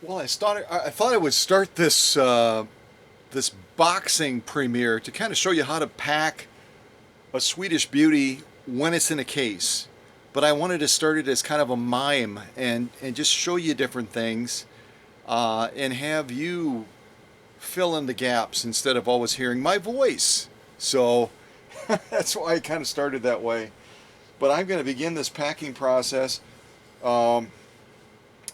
Well, I thought I would start this boxing premiere to kind of show you how to pack a Swedish Beauty when it's in a case. But I wanted to start it as kind of a mime and just show you different things and have you fill in the gaps instead of always hearing my voice. So that's why I kind of started that way. But I'm going to begin this packing process. Um,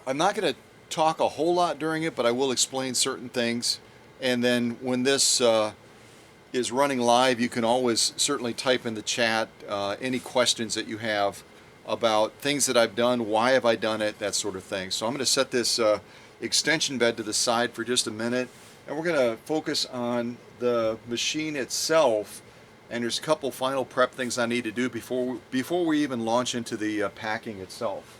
I'm not going to talk a whole lot during it, but I will explain certain things. And then when this is running live, you can always certainly type in the chat any questions that you have about things that I've done, why have I done it, that sort of thing. So I'm going to set this extension bed to the side for just a minute, and we're going to focus on the machine itself. And there's a couple final prep things I need to do before we even launch into the packing itself.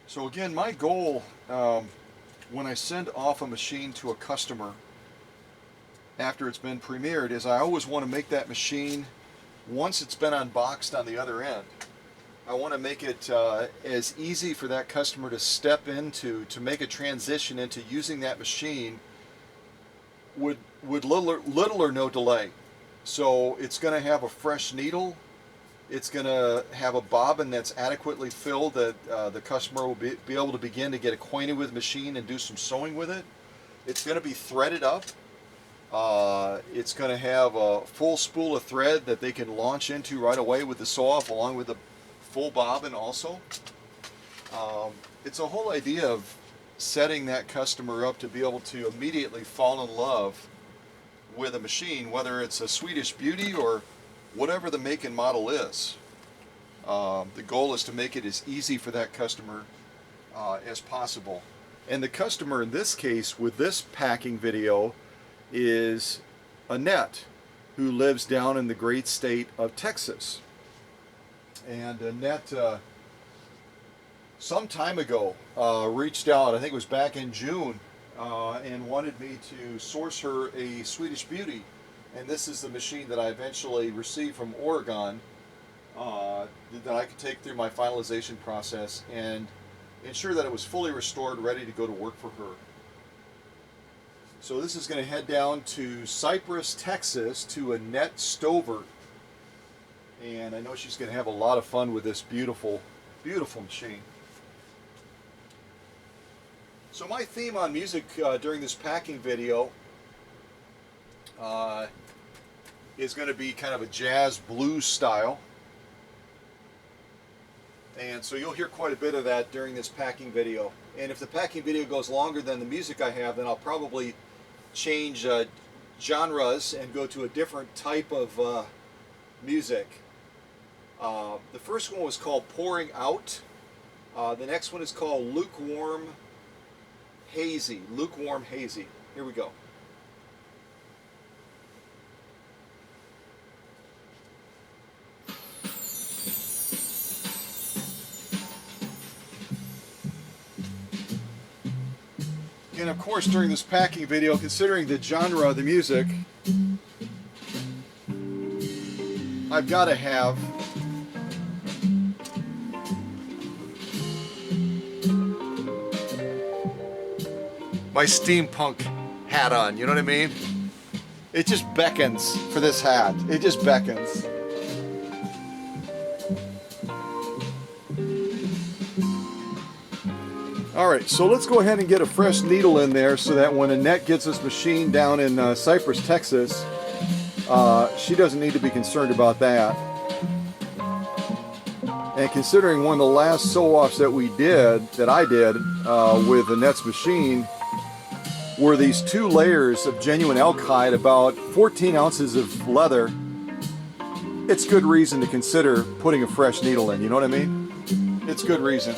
So again, my goal when I send off a machine to a customer after it's been premiered is I always want to make that machine, once it's been unboxed on the other end, I want to make it as easy for that customer to step into, to make a transition into using that machine with little or no delay. So it's going to have a fresh needle. It's going to have a bobbin that's adequately filled that the customer will be able to begin to get acquainted with the machine and do some sewing with it. It's going to be threaded up. It's going to have a full spool of thread that they can launch into right away with the sew off, along with the full bobbin also. It's a whole idea of setting that customer up to be able to immediately fall in love with a machine, whether it's a Swedish Beauty or whatever the make and model is. The goal is to make it as easy for that customer as possible. And the customer in this case with this packing video is Annette, who lives down in the great state of Texas. And Annette, some time ago, reached out, I think it was back in June, and wanted me to source her a Swedish Beauty. And this is the machine that I eventually received from Oregon that I could take through my finalization process and ensure that it was fully restored, ready to go to work for her. So this is going to head down to Cypress, Texas, to Annette Stover. And I know she's going to have a lot of fun with this beautiful, beautiful machine. So my theme on music during this packing video is going to be kind of a jazz blues style. And so you'll hear quite a bit of that during this packing video. And if the packing video goes longer than the music I have, then I'll probably change genres and go to a different type of music. The first one was called Pouring Out. The next one is called Lukewarm Hazy. Lukewarm Hazy. Here we go. And of course, during this packing video, considering the genre of the music, I've got to have my steampunk hat on, you know what I mean? It just beckons for this hat. It just beckons. Alright, so let's go ahead and get a fresh needle in there so that when Annette gets this machine down in Cypress, Texas, she doesn't need to be concerned about that. And considering one of the last sew-offs that I did with Annette's machine, were these 2 layers of genuine elk hide, about 14 ounces of leather, it's good reason to consider putting a fresh needle in, you know what I mean? It's good reason.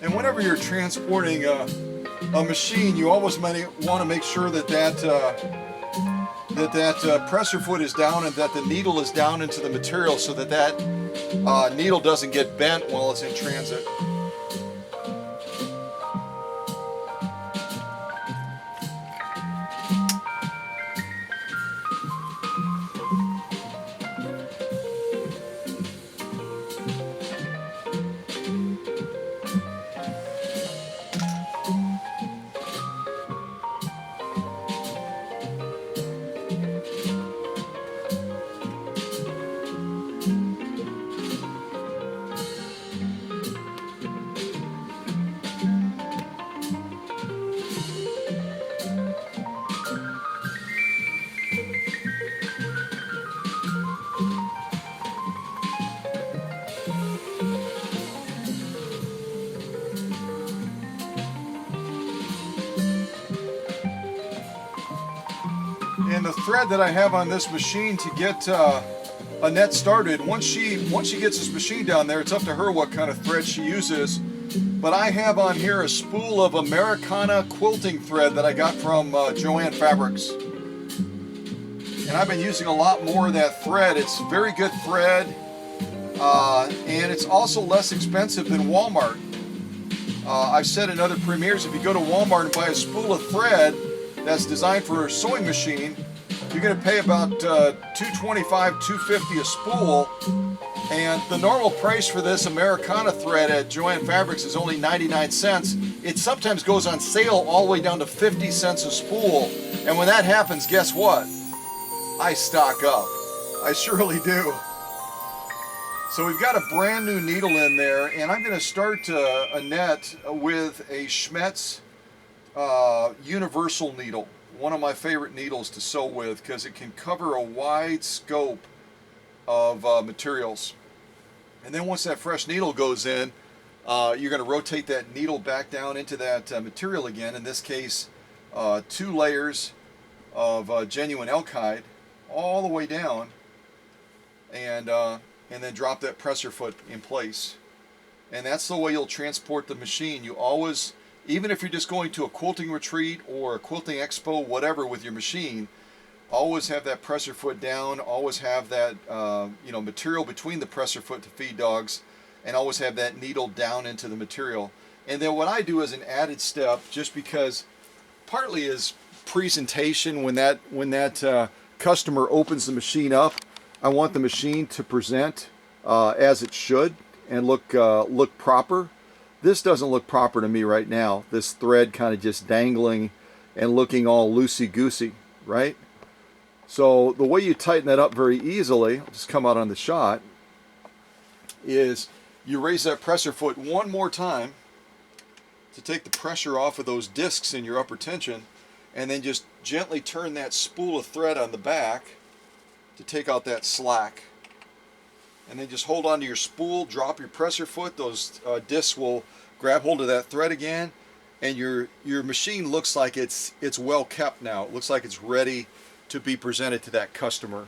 And whenever you're transporting a machine, you always want to make sure that that presser foot is down and that the needle is down into the material so that needle doesn't get bent while it's in transit. And the thread that I have on this machine to get Annette started, once she gets this machine down there, it's up to her what kind of thread she uses. But I have on here a spool of Americana quilting thread that I got from Joann Fabrics. And I've been using a lot more of that thread. It's very good thread, and it's also less expensive than Walmart. I've said in other premieres, if you go to Walmart and buy a spool of thread that's designed for a sewing machine, you're going to pay about $2.25, $2.50 a spool, and the normal price for this Americana thread at Joann Fabrics is only 99 cents. It sometimes goes on sale all the way down to 50 cents a spool, and when that happens, guess what? I stock up. I surely do. So we've got a brand new needle in there, and I'm going to start Annette with a Schmetz universal needle. One of my favorite needles to sew with because it can cover a wide scope of materials. And then once that fresh needle goes in, you're going to rotate that needle back down into that material again. In this case, 2 layers of genuine elk hide all the way down, and then drop that presser foot in place. And that's the way you'll transport the machine. You always, even if you're just going to a quilting retreat or a quilting expo, whatever, with your machine, always have that presser foot down, always have that material between the presser foot to feed dogs, and always have that needle down into the material. And then what I do as an added step, just because partly is presentation, when that customer opens the machine up, I want the machine to present as it should and look proper. This doesn't look proper to me right now. This thread kind of just dangling and looking all loosey-goosey, right? So the way you tighten that up very easily, I'll just come out on the shot, is you raise that presser foot one more time to take the pressure off of those discs in your upper tension, and then just gently turn that spool of thread on the back to take out that slack. And then just hold on to your spool, drop your presser foot, those discs will grab hold of that thread again, and your machine looks like it's well kept now. It looks like it's ready to be presented to that customer.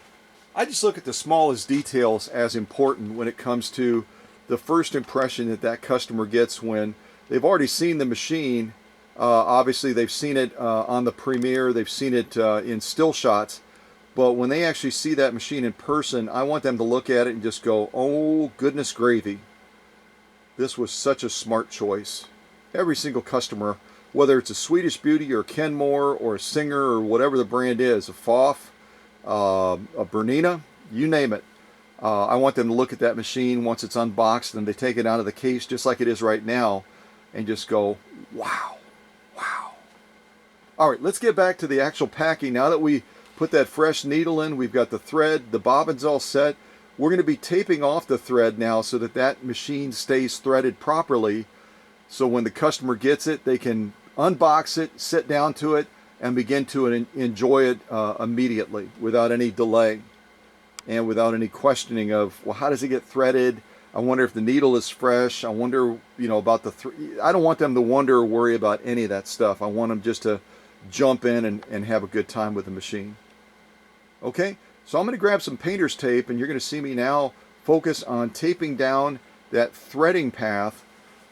I just look at the smallest details as important when it comes to the first impression that customer gets when they've already seen the machine. Obviously they've seen it on the premiere, they've seen it in still shots, but when they actually see that machine in person, I want them to look at it and just go, oh goodness gravy, this was such a smart choice. Every single customer, whether it's a Swedish Beauty or Kenmore or a Singer or whatever the brand is, a Pfaff, a Bernina, you name it. I want them to look at that machine once it's unboxed and they take it out of the case just like it is right now and just go, wow, wow. All right, let's get back to the actual packing. Now that we put that fresh needle in, we've got the thread, the bobbin's all set. We're going to be taping off the thread now so that machine stays threaded properly. So when the customer gets it, they can unbox it, sit down to it, and begin to enjoy it immediately without any delay and without any questioning of, well, how does it get threaded? I wonder if the needle is fresh. I wonder, about I don't want them to wonder or worry about any of that stuff. I want them just to jump in and have a good time with the machine. Okay, so I'm going to grab some painter's tape, and you're going to see me now focus on taping down that threading path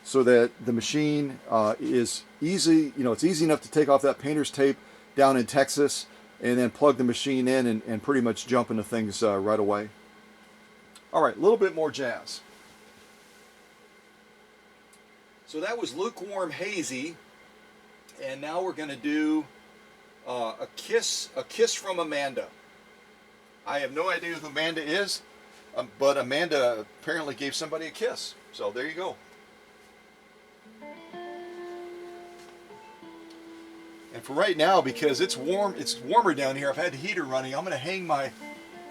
so that the machine is easy. It's easy enough to take off that painter's tape down in Texas, and then plug the machine in and pretty much jump into things right away. All right, a little bit more jazz. So that was lukewarm hazy, and now we're going to do a kiss from Amanda. I have no idea who Amanda is, but Amanda apparently gave somebody a kiss. So there you go. And for right now, because it's warm, it's warmer down here, I've had the heater running, I'm going to hang my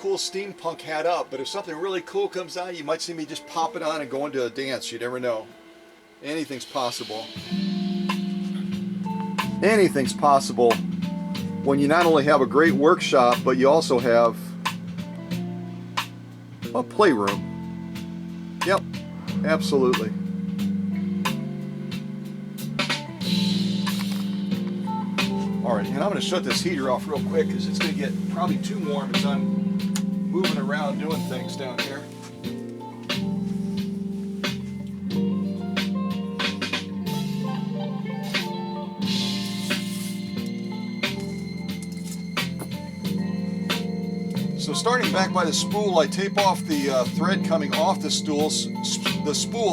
cool steampunk hat up. But if something really cool comes on, you might see me just pop it on and go into a dance. You never know. Anything's possible. Anything's possible when you not only have a great workshop, but you also have a playroom. Yep, absolutely. All right, and I'm going to shut this heater off real quick because it's going to get probably too warm as I'm moving around doing things down here. So starting back by the spool, I tape off the thread coming off the spool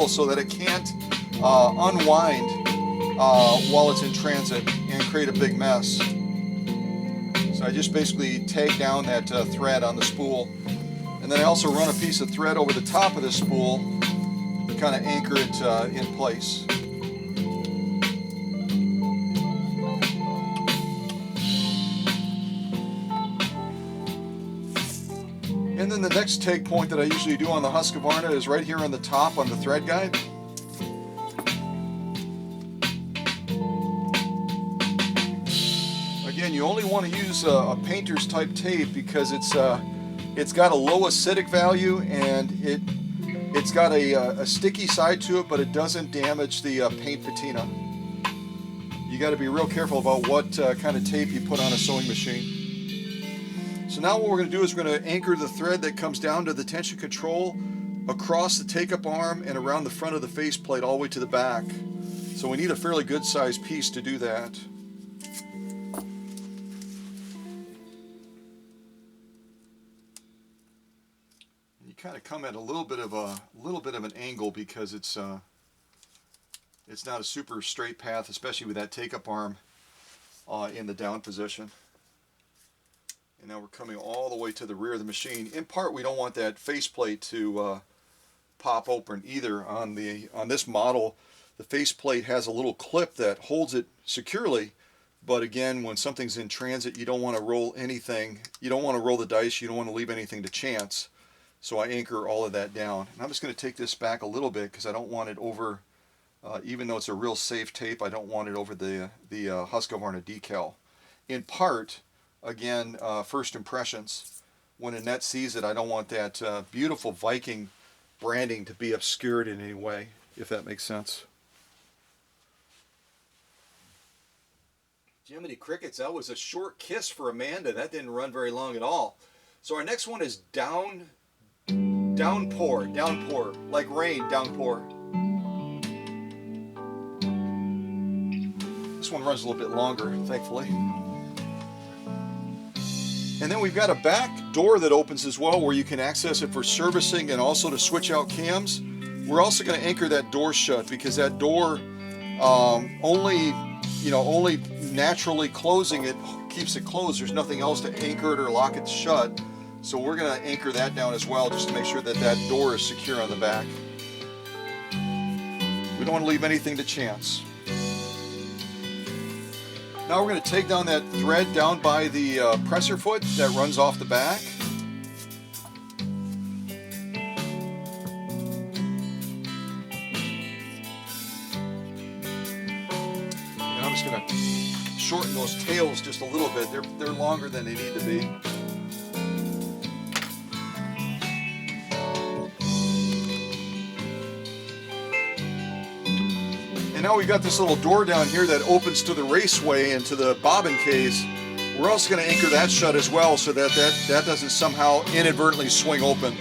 so that it can't unwind while it's in transit and create a big mess. So I just basically tag down that thread on the spool, and then I also run a piece of thread over the top of the spool to kind of anchor it in place. And then the next take point that I usually do on the Husqvarna is right here on the top on the thread guide. Again, you only want to use a painter's type tape because it's got a low acidic value and it's got a sticky side to it, but it doesn't damage the paint patina. You got to be real careful about what kind of tape you put on a sewing machine. So now what we're going to do is we're going to anchor the thread that comes down to the tension control across the take-up arm and around the front of the faceplate all the way to the back. So we need a fairly good sized piece to do that. You kind of come at a little bit of an angle because it's not a super straight path, especially with that take-up arm in the down position. And now we're coming all the way to the rear of the machine. In part, we don't want that faceplate to pop open either. On this model, the faceplate has a little clip that holds it securely. But again, when something's in transit, you don't want to roll anything. You don't want to roll the dice. You don't want to leave anything to chance. So I anchor all of that down. And I'm just going to take this back a little bit because I don't want it over, even though it's a real safe tape, I don't want it over the Husqvarna decal. In part, again, first impressions. When a net sees it, I don't want that beautiful Viking branding to be obscured in any way, if that makes sense. Jiminy Crickets, that was a short kiss for Amanda. That didn't run very long at all. So our next one is downpour, like rain, downpour. This one runs a little bit longer, thankfully. And then we've got a back door that opens as well where you can access it for servicing and also to switch out cams. We're also going to anchor that door shut because that door only naturally closing it keeps it closed. There's nothing else to anchor it or lock it shut. So we're going to anchor that down as well just to make sure that that door is secure on the back. We don't want to leave anything to chance. Now we're going to take down that thread down by the presser foot that runs off the back. And I'm just going to shorten those tails just a little bit. They're longer than they need to be. And now we've got this little door down here that opens to the raceway and to the bobbin case. We're also going to anchor that shut as well so that doesn't somehow inadvertently swing open.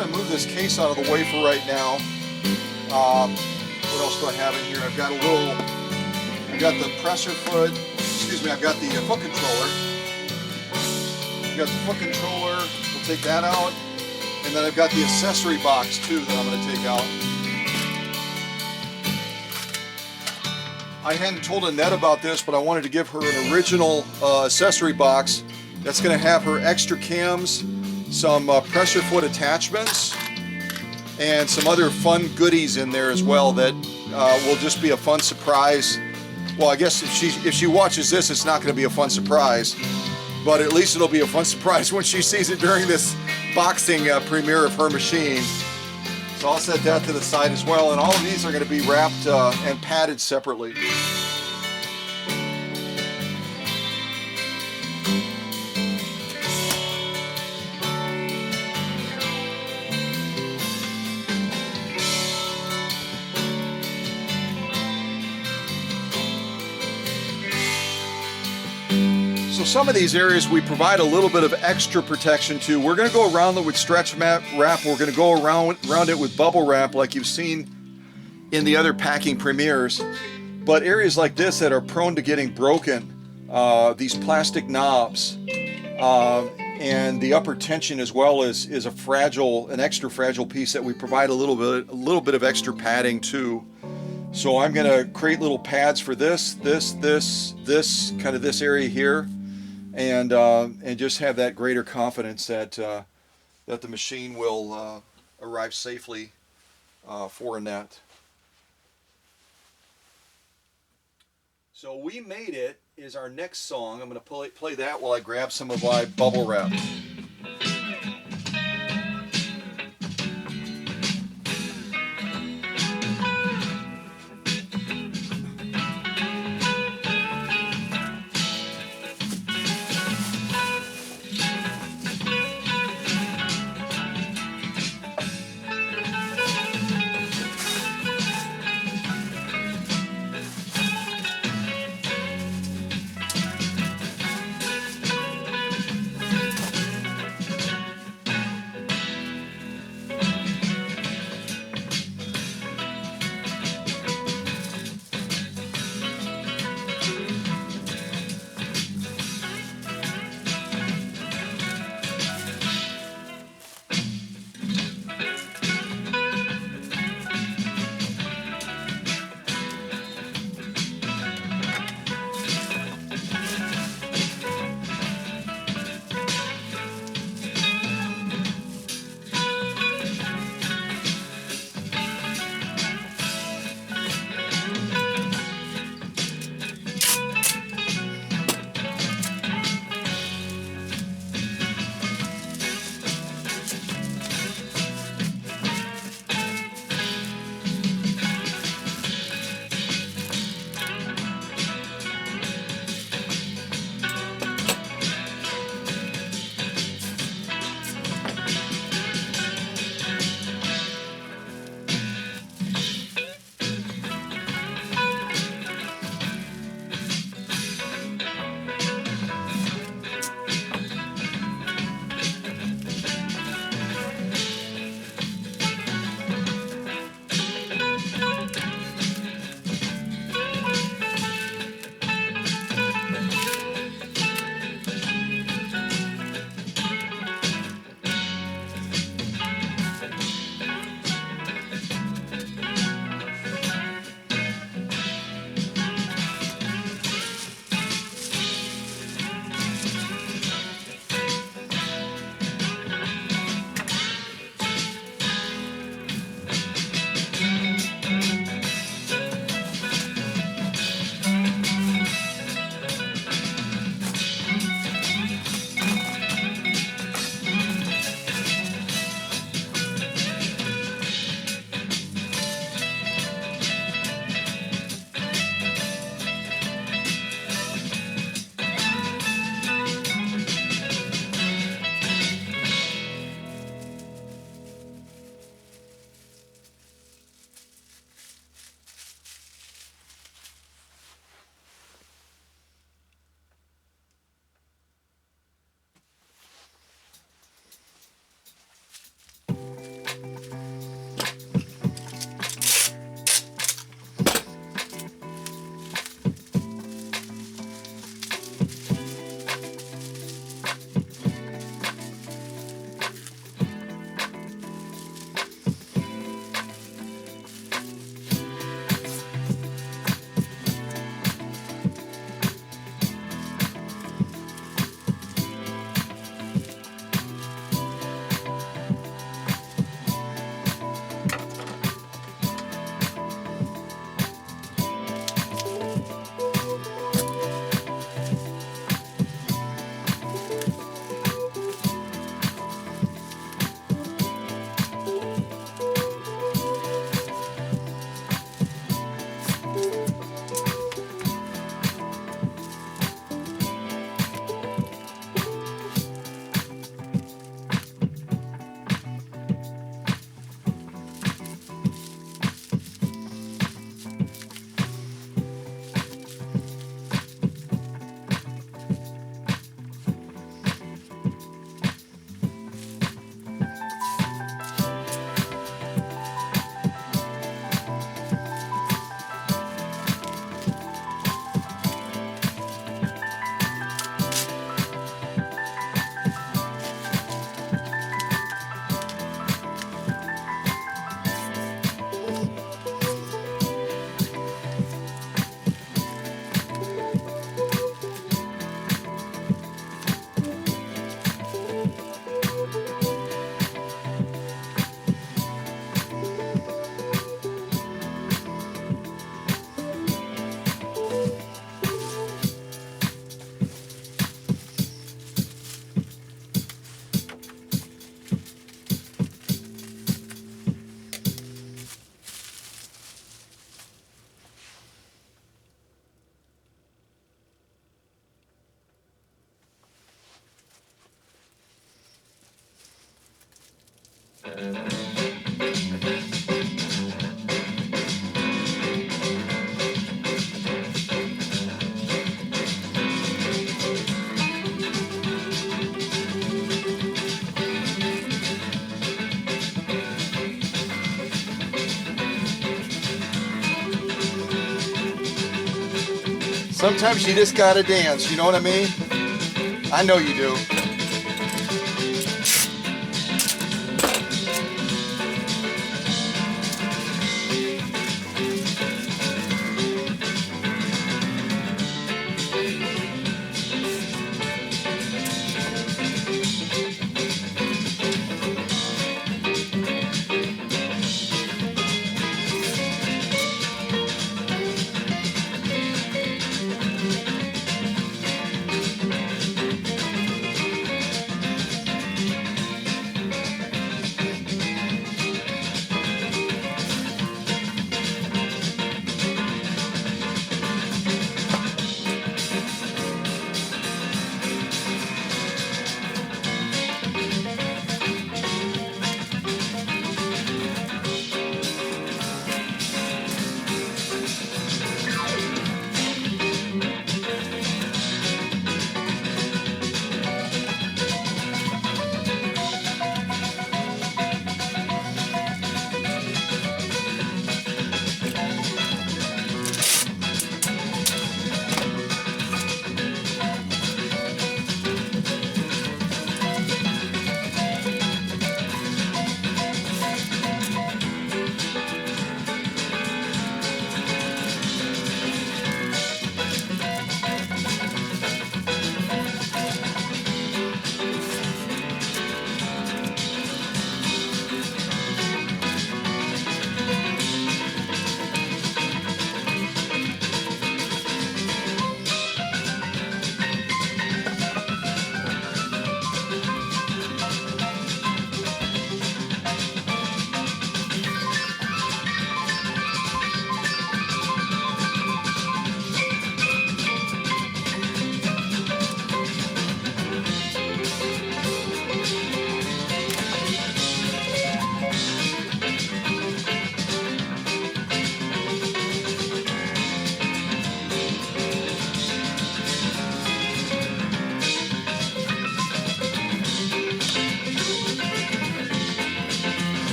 going to move this case out of the way for right now. What else do I have in here? I've got the presser foot, excuse me, I've got the foot controller. I've got the foot controller, we'll take that out. And then I've got the accessory box too that I'm going to take out. I hadn't told Annette about this, but I wanted to give her an original accessory box that's going to have her extra cams, some pressure foot attachments, and some other fun goodies in there as well that will just be a fun surprise. Well, I guess if she watches this, it's not going to be a fun surprise, but at least it'll be a fun surprise when she sees it during this boxing premiere of her machine. So I'll set that to the side as well, and all of these are going to be wrapped and padded separately. So some of these areas we provide a little bit of extra protection to. We're going to go around it with stretch wrap. We're going to go around it with bubble wrap like you've seen in the other packing premieres. But areas like this that are prone to getting broken, these plastic knobs, and the upper tension as well is an extra fragile piece that we provide a little bit of extra padding to. So I'm going to create little pads for this kind of this area here. And just have that greater confidence that that the machine will arrive safely for Annette. So We Made It is our next song. I'm going to play that while I grab some of my bubble wrap. Sometimes you just gotta dance, you know what I mean? I know you do.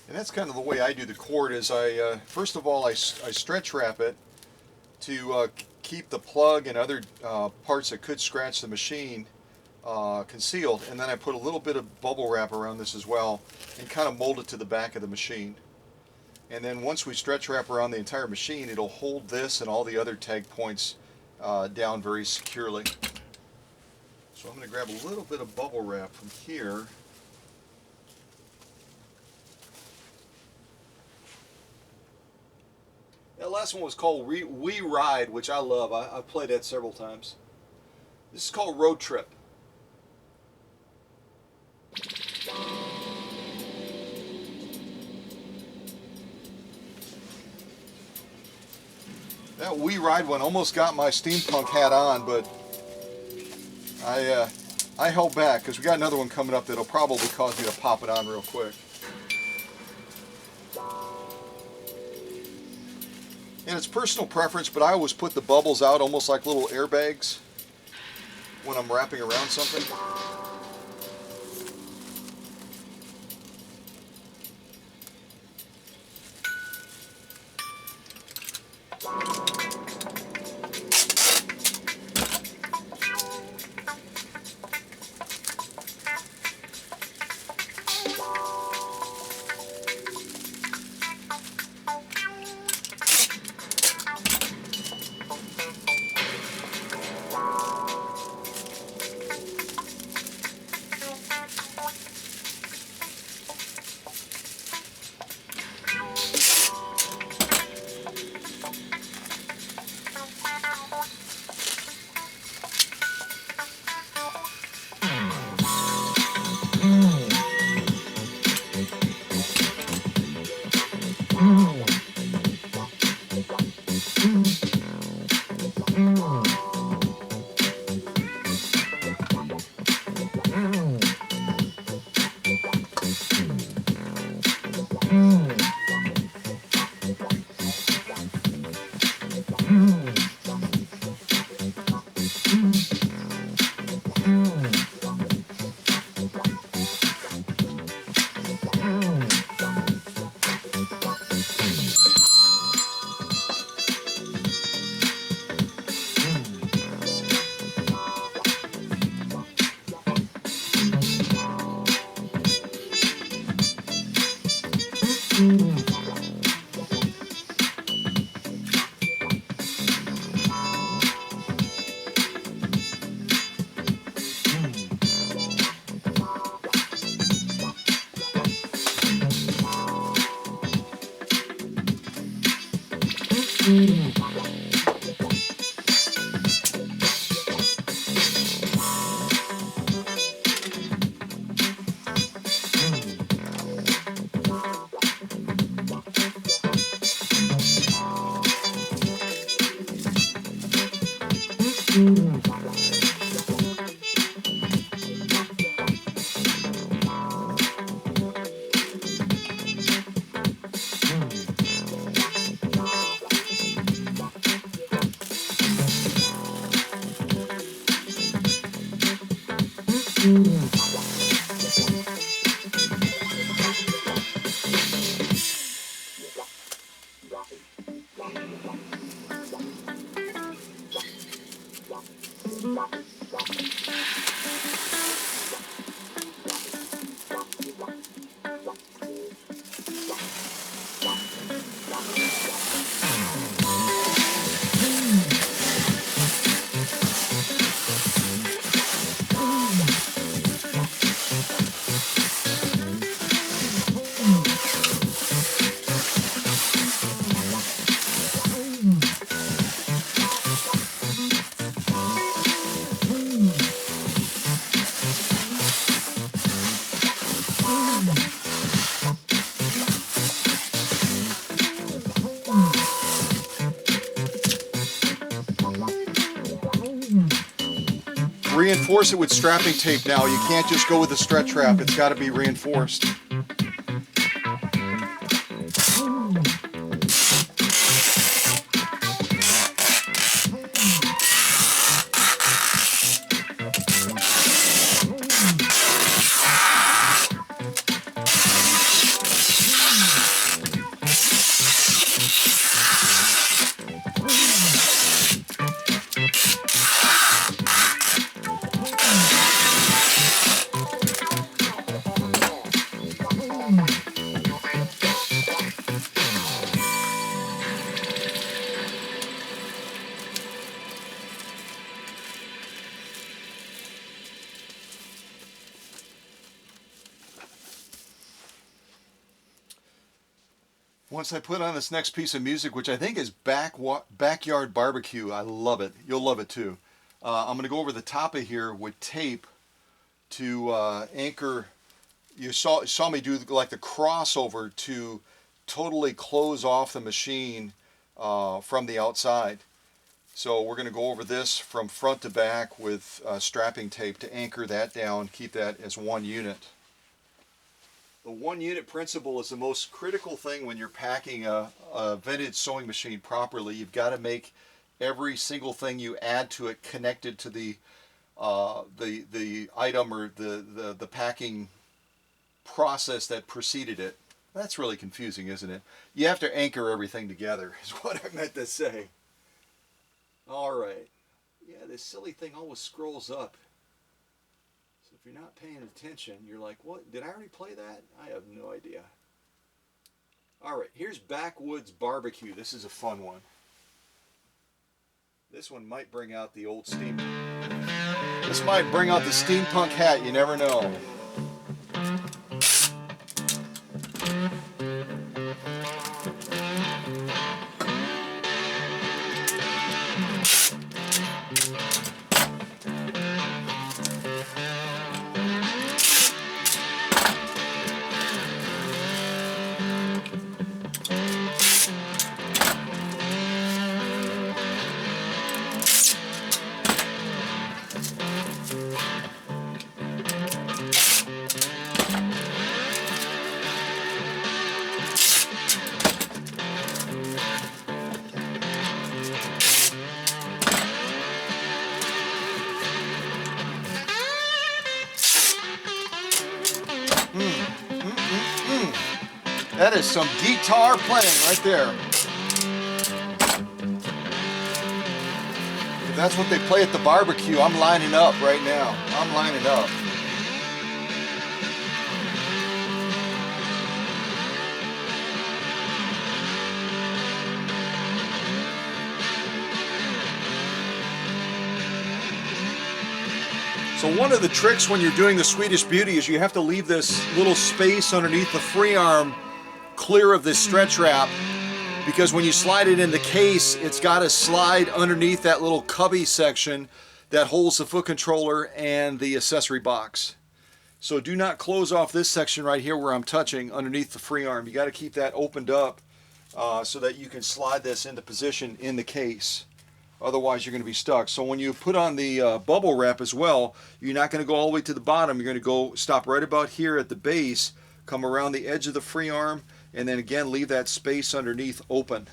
And that's kind of the way I do the cord is first of all, I stretch wrap it to keep the plug and other parts that could scratch the machine concealed, and then I put a little bit of bubble wrap around this as well and kind of mold it to the back of the machine. And then once we stretch wrap around the entire machine, it'll hold this and all the other tag points down very securely. So I'm going to grab a little bit of bubble wrap from here. That last one was called We Ride, which I love. I've played that several times. This is called Road Trip. That We Ride one almost got my steampunk hat on, but I held back because we got another one coming up that'll probably cause me to pop it on real quick. And it's personal preference, but I always put the bubbles out almost like little airbags when I'm wrapping around something. Reinforce it with strapping tape now. You can't just go with the stretch wrap. It's got to be reinforced. Once I put on this next piece of music, which I think is Backyard Barbecue, I love it. You'll love it too. I'm going to go over the top of here with tape to anchor. You saw me do like the crossover to totally close off the machine from the outside. So we're going to go over this from front to back with strapping tape to anchor that down, keep that as one unit. The one unit principle is the most critical thing when you're packing a vintage sewing machine properly. You've got to make every single thing you add to it connected to the item or the packing process that preceded it. That's really confusing, isn't it? You have to anchor everything together, is what I meant to say. All right. Yeah, this silly thing always scrolls up. So if you're not paying attention, you're like, what? Did I already play that? I have no idea. All right, here's Backwoods Barbecue. This is a fun one. This one might bring out the old steam. This might bring out the steampunk hat. You never know. That is some guitar playing right there. If that's what they play at the barbecue, I'm lining up right now. I'm lining up. So one of the tricks when you're doing the Swedish Beauty is you have to leave this little space underneath the free arm clear of this stretch wrap, because when you slide it in the case, it's got to slide underneath that little cubby section that holds the foot controller and the accessory box. So do not close off this section right here where I'm touching underneath the free arm. You got to keep that opened up so that you can slide this into position in the case. Otherwise you're going to be stuck. So when you put on the bubble wrap as well, you're not going to go all the way to the bottom. You're going to go stop right about here at the base, come around the edge of the free arm, and then again leave that space underneath open.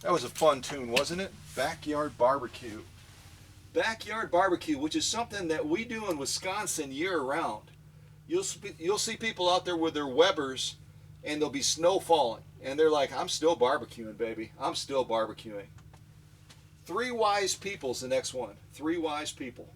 That was a fun tune, wasn't it? Backyard Barbecue. Backyard barbecue, which is something that we do in Wisconsin year-round. You'll see people out there with their Webers, and there'll be snow falling, and they're like, I'm still barbecuing, baby. I'm still barbecuing. Three Wise People's the next one. Three Wise People.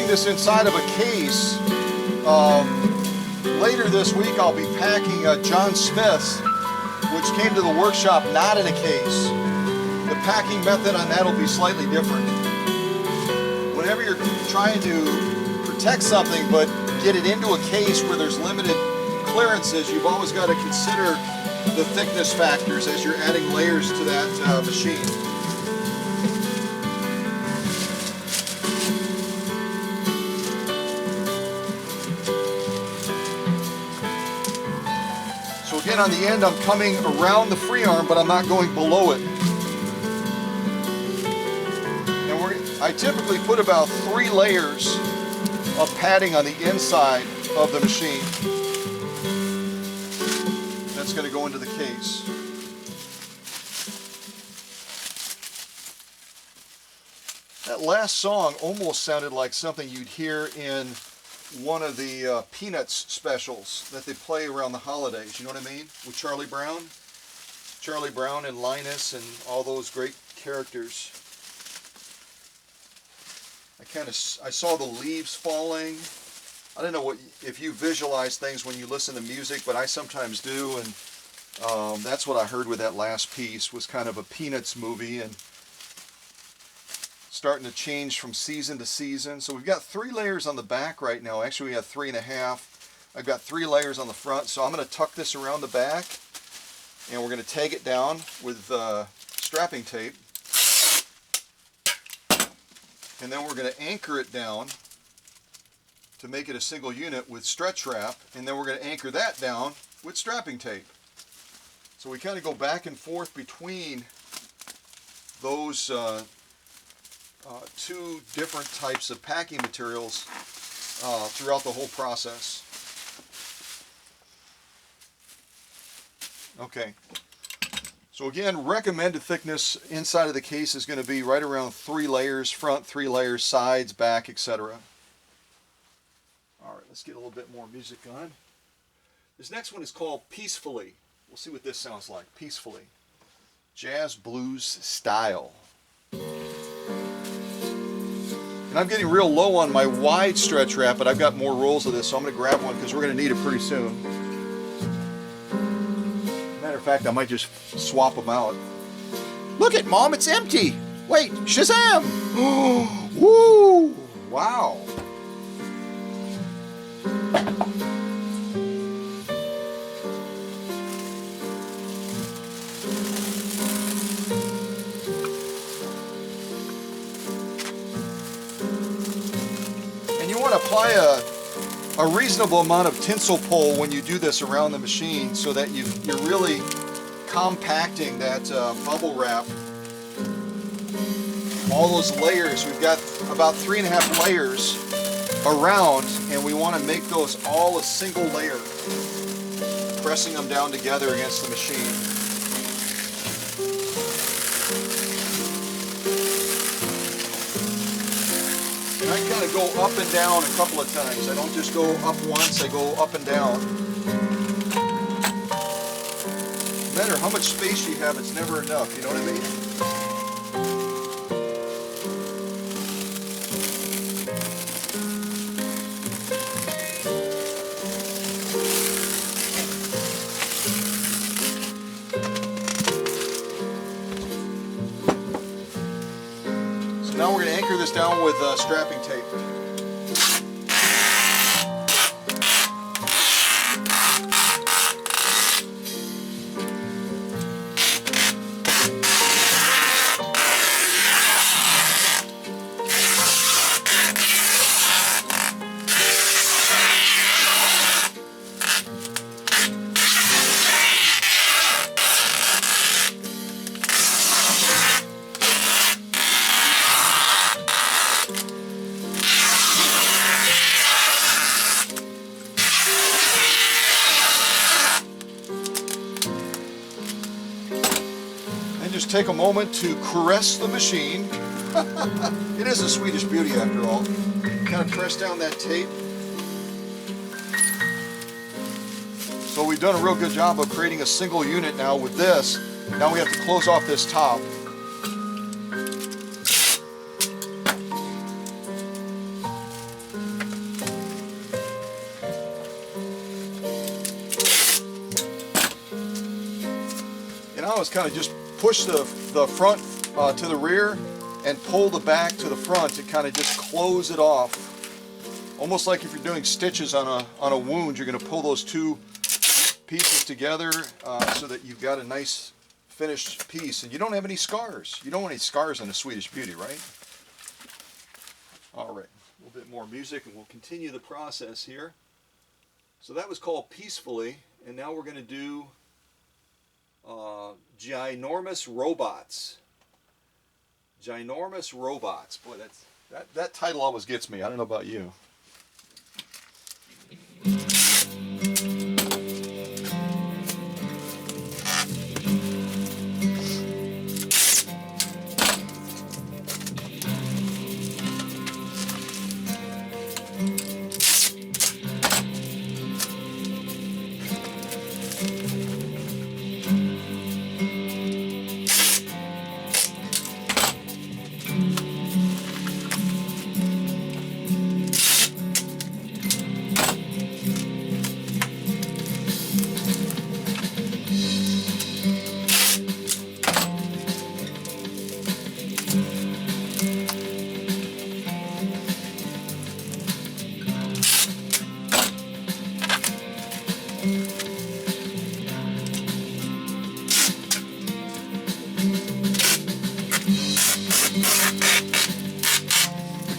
This inside of a case. Later this week I'll be packing a John Smith's, which came to the workshop not in a case. The packing method on that will be slightly different. Whenever you're trying to protect something but get it into a case where there's limited clearances, you've always got to consider the thickness factors as you're adding layers to that machine. Again, on the end, I'm coming around the free arm, but I'm not going below it. And I typically put about 3 layers of padding on the inside of the machine. That's going to go into the case. That last song almost sounded like something you'd hear in one of the Peanuts specials that they play around the holidays, you know what I mean? With Charlie Brown. Charlie Brown and Linus and all those great characters. I saw the leaves falling. I don't know if you visualize things when you listen to music, but I sometimes do, and that's what I heard with that last piece, was kind of a Peanuts movie, and starting to change from season to season. So we've got 3 layers on the back right now. Actually, we have 3.5. I've got 3 layers on the front, so I'm going to tuck this around the back, and we're going to tag it down with strapping tape. And then we're going to anchor it down to make it a single unit with stretch wrap, and then we're going to anchor that down with strapping tape. So we kind of go back and forth between those 2 different types of packing materials throughout the whole process. Okay, so again, recommended thickness inside of the case is going to be right around 3 layers, front, 3 layers, sides, back, etc. Alright, let's get a little bit more music on. This next one is called Peacefully. We'll see what this sounds like. Peacefully. jazz blues style. And I'm getting real low on my wide stretch wrap, but I've got more rolls of this, so I'm going to grab one because we're going to need it pretty soon. Matter of fact, I might just swap them out. Look at Mom, it's empty. Wait, Shazam! Woo! Wow. And you want to apply a reasonable amount of tinsel pull when you do this around the machine so that you're really compacting that bubble wrap. All those layers, we've got about 3.5 layers around, and we want to make those all a single layer, pressing them down together against the machine. And I kind of go up and down a couple of times. I don't just go up once, I go up and down. No matter how much space you have, it's never enough, you know what I mean? Now we're going to anchor this down with strapping tape. Just take a moment to caress the machine. It is a Swedish beauty after all. Kind of press down that tape. So we've done a real good job of creating a single unit now with this. Now we have to close off this top. And I was kind of just push the front to the rear and pull the back to the front to kind of just close it off. Almost like if you're doing stitches on a wound, you're going to pull those two pieces together so that you've got a nice finished piece. And you don't have any scars. You don't want any scars on a Swedish beauty, right? All right, a little bit more music and we'll continue the process here. So that was called Peacefully, and now we're going to do Ginormous Robots. Ginormous Robots. Boy, that title always gets me. I don't know about you.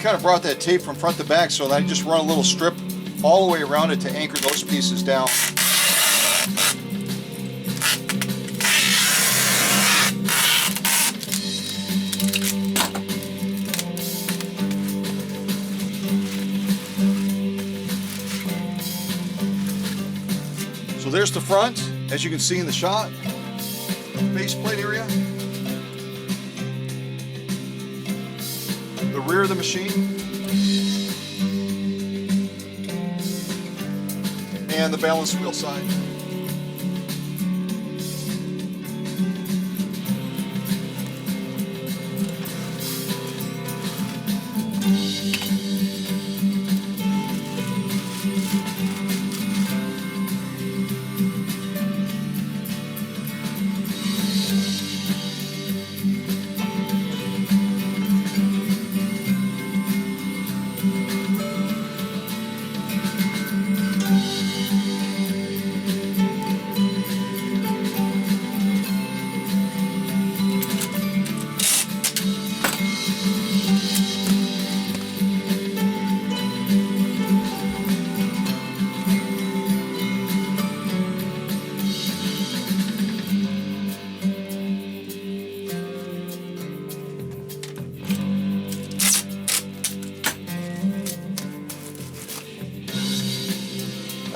Kind of brought that tape from front to back, so I just run a little strip all the way around it to anchor those pieces down. So there's the front, as you can see in the shot, base plate area. The rear of the machine, and the balance wheel side.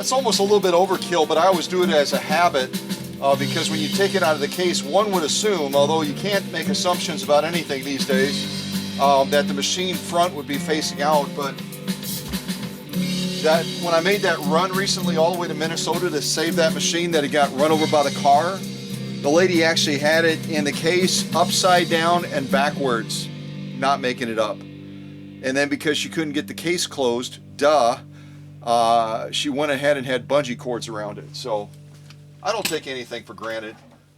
That's almost a little bit overkill, but I always do it as a habit because when you take it out of the case, one would assume, although you can't make assumptions about anything these days, that the machine front would be facing out. But that when I made that run recently all the way to Minnesota to save that machine that had got run over by the car, the lady actually had it in the case upside down and backwards, not making it up. And then because she couldn't get the case closed, she went ahead and had bungee cords around it. So I don't take anything for granted.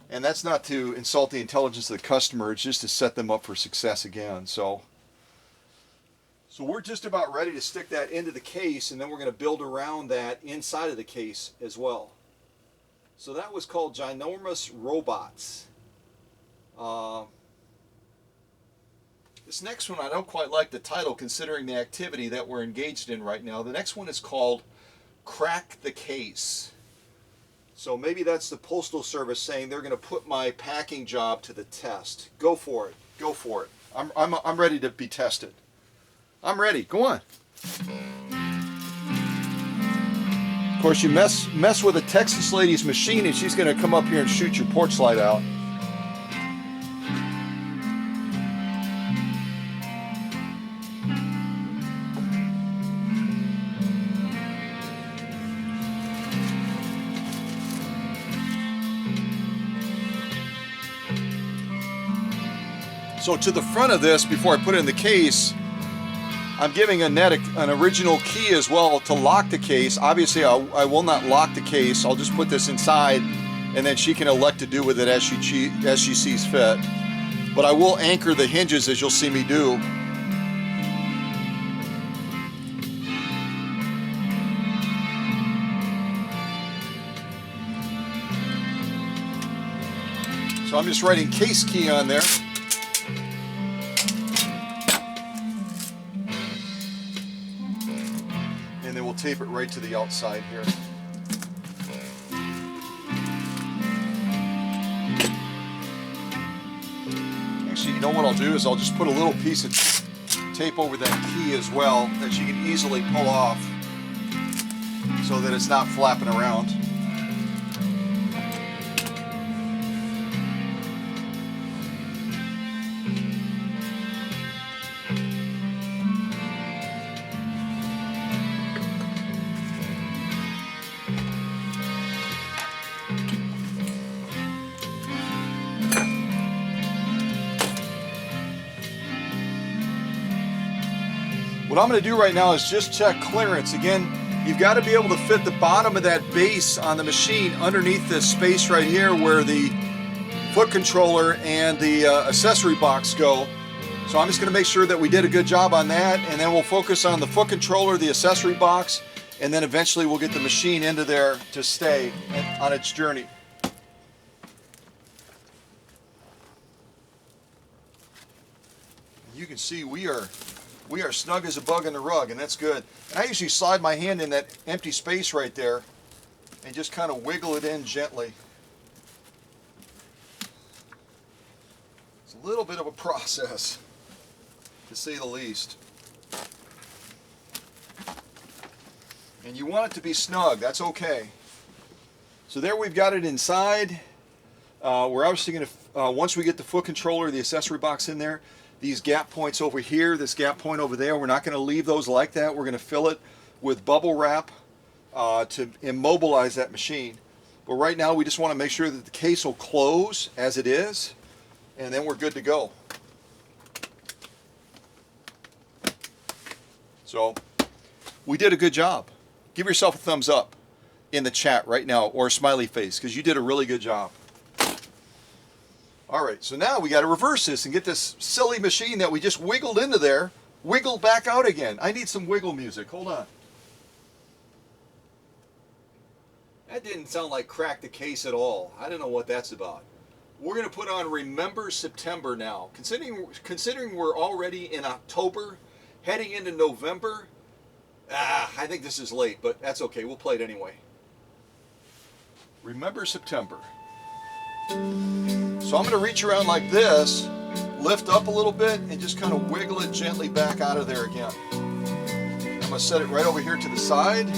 And that's not to insult the intelligence of the customer, it's just to set them up for success again. So we're just about ready to stick that into the case, and then we're going to build around that inside of the case as well. So that was called Ginormous Robots. This next one, I don't quite like the title considering the activity that we're engaged in right now. The next one is called Crack the Case. So maybe that's the Postal Service saying they're going to put my packing job to the test. Go for it. Go for it. I'm ready to be tested. I'm ready. Go on. Of course, you mess with a Texas lady's machine and she's going to come up here and shoot your porch light out. So to the front of this, before I put it in the case, I'm giving Annette an original key as well to lock the case. Obviously, I will not lock the case. I'll just put this inside, and then she can elect to do with it as she sees fit. But I will anchor the hinges, as you'll see me do. So I'm just writing case key on there. And then we'll tape it right to the outside here. Actually, you know what I'll do is I'll just put a little piece of tape over that key as well that you can easily pull off so that it's not flapping around. What I'm going to do right now is just check clearance. Again, you've got to be able to fit the bottom of that base on the machine underneath this space right here where the foot controller and the accessory box go. So I'm just going to make sure that we did a good job on that, and then we'll focus on the foot controller, the accessory box, and then eventually we'll get the machine into there to stay on its journey. You can see we are snug as a bug in the rug, and that's good. And I usually slide my hand in that empty space right there and just kind of wiggle it in gently. It's a little bit of a process, to say the least. And you want it to be snug, that's okay. So there we've got it inside. We're obviously going to, once we get the foot controller, the accessory box in there, these gap points over here, this gap point over there, we're not going to leave those like that. We're going to fill it with bubble wrap to immobilize that machine. But right now we just want to make sure that the case will close as it is, and then we're good to go. So we did a good job. Give yourself a thumbs up in the chat right now, or a smiley face, because you did a really good job. All right, so now we got to reverse this and get this silly machine that we just wiggled into there, wiggled back out again. I need some wiggle music. Hold on. That didn't sound like Crack the Case at all. I don't know what that's about. We're going to put on Remember September now. Considering we're already in October, heading into November, I think this is late, but that's okay. We'll play it anyway. Remember September. So I'm going to reach around like this, lift up a little bit, and just kind of wiggle it gently back out of there again. I'm going to set it right over here to the side.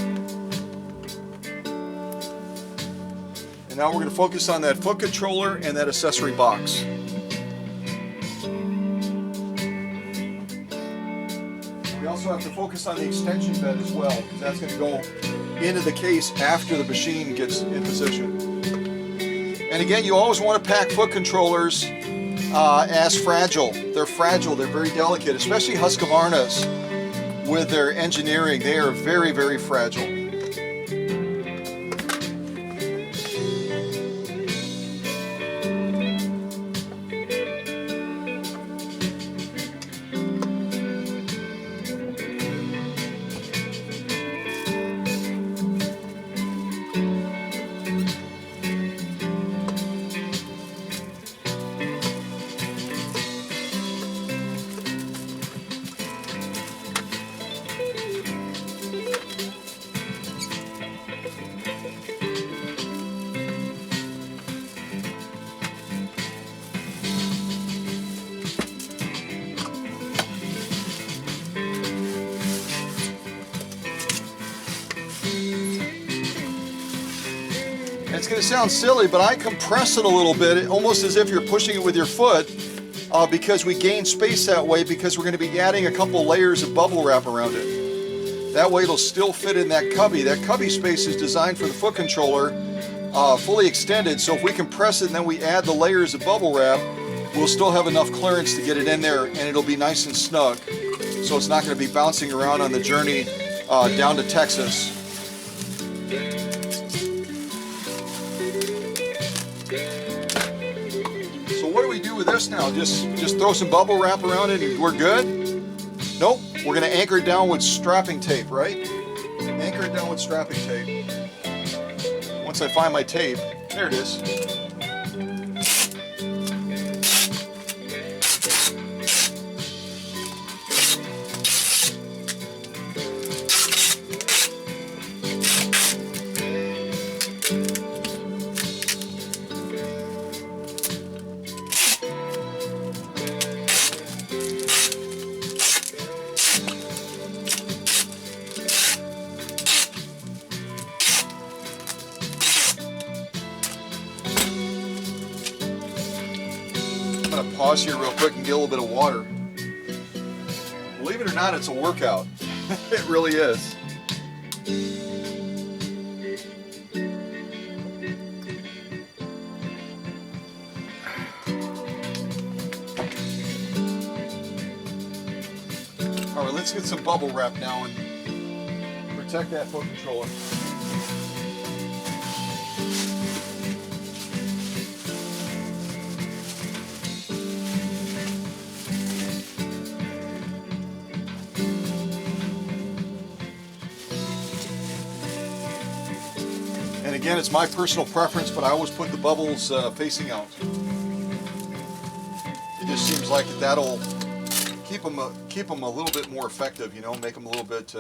And now we're going to focus on that foot controller and that accessory box. We also have to focus on the extension bed as well, because that's going to go into the case after the machine gets in position. And again, you always want to pack foot controllers as fragile. They're fragile, they're very delicate, especially Husqvarna's with their engineering. They are very, very fragile. It's going to sound silly, but I compress it a little bit, almost as if you're pushing it with your foot, because we gain space that way, because we're going to be adding a couple layers of bubble wrap around it. That way it'll still fit in that cubby. That cubby space is designed for the foot controller, fully extended, so if we compress it and then we add the layers of bubble wrap, we'll still have enough clearance to get it in there, and it'll be nice and snug. So it's not going to be bouncing around on the journey down to Texas. So what do we do with this now? Just throw some bubble wrap around it and we're good? Nope, we're going to anchor it down with strapping tape, right? Anchor it down with strapping tape. Once I find my tape, there it is. I'm going to pause here real quick and get a little bit of water. Believe it or not, it's a workout. It really is. All right, let's get some bubble wrap now and protect that foot controller. And again, it's my personal preference, but I always put the bubbles facing out. It just seems like that'll keep them a little bit more effective, you know, make them a little bit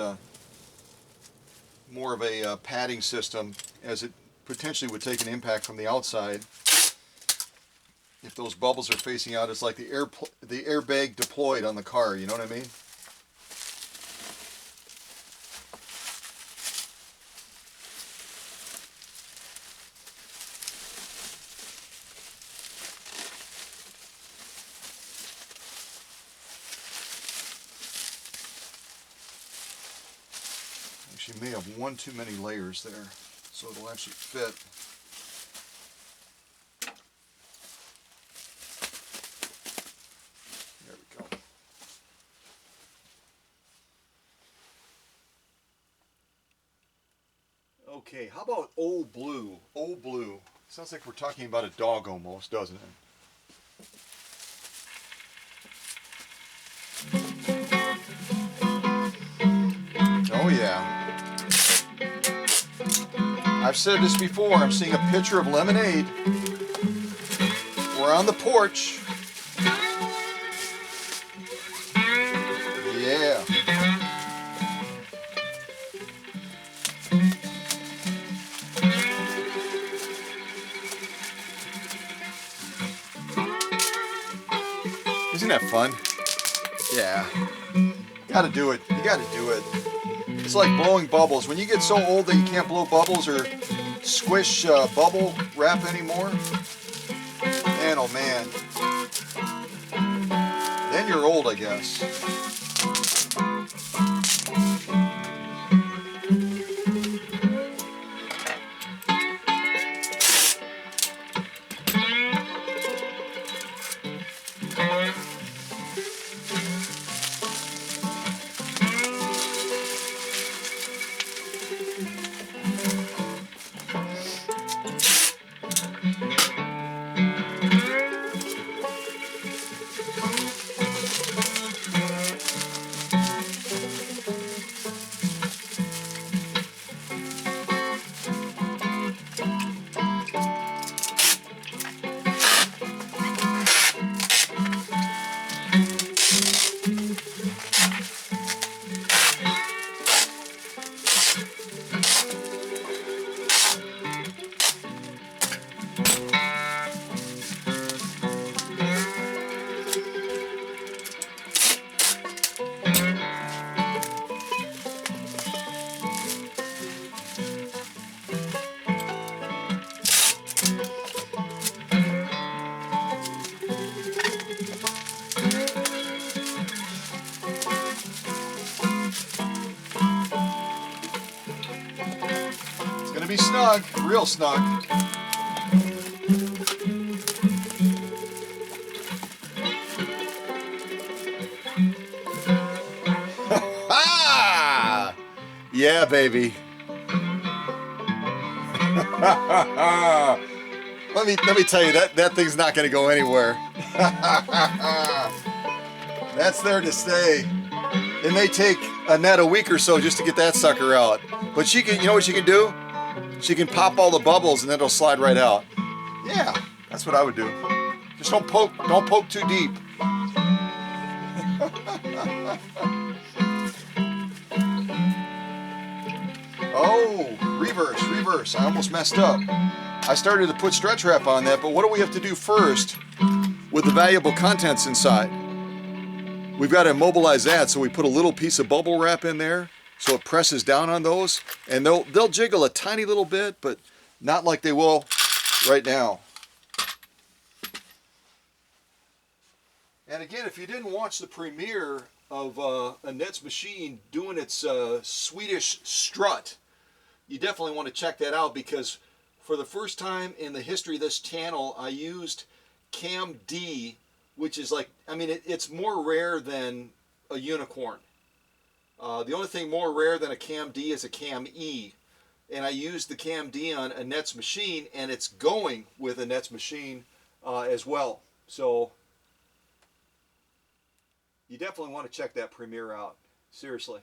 more of a padding system, as it potentially would take an impact from the outside. If those bubbles are facing out, it's like the airbag deployed on the car, you know what I mean? Actually, may have one too many layers there, so it'll actually fit. There we go. Okay, how about Old Blue? Old Blue. Sounds like we're talking about a dog almost, doesn't it? Oh yeah. I've said this before, I'm seeing a pitcher of lemonade. We're on the porch. Yeah. Isn't that fun? Yeah. Gotta do it. You gotta do it. It's like blowing bubbles. When you get so old that you can't blow bubbles, or squish bubble wrap anymore, man, oh man, then you're old, I guess. Be snug, real snug. Ah! Yeah, baby. let me tell you, that thing's not going to go anywhere. That's there to stay. It may take a net a week or so just to get that sucker out, but she can. You know what she can do? She can pop all the bubbles and then it'll slide right out. Yeah, that's what I would do. Just don't poke too deep. Oh, reverse. I almost messed up. I started to put stretch wrap on that, but what do we have to do first with the valuable contents inside? We've got to immobilize that, so we put a little piece of bubble wrap in there. So it presses down on those, and they'll jiggle a tiny little bit, but not like they will right now. And again, if you didn't watch the premiere of Annette's machine doing its Swedish strut, you definitely want to check that out, because for the first time in the history of this channel, I used Cam D, which is like, I mean, it's more rare than a unicorn. The only thing more rare than a Cam D is a Cam E. And I used the Cam D on Annette's machine, and it's going with Annette's machine as well. So you definitely want to check that premiere out. Seriously.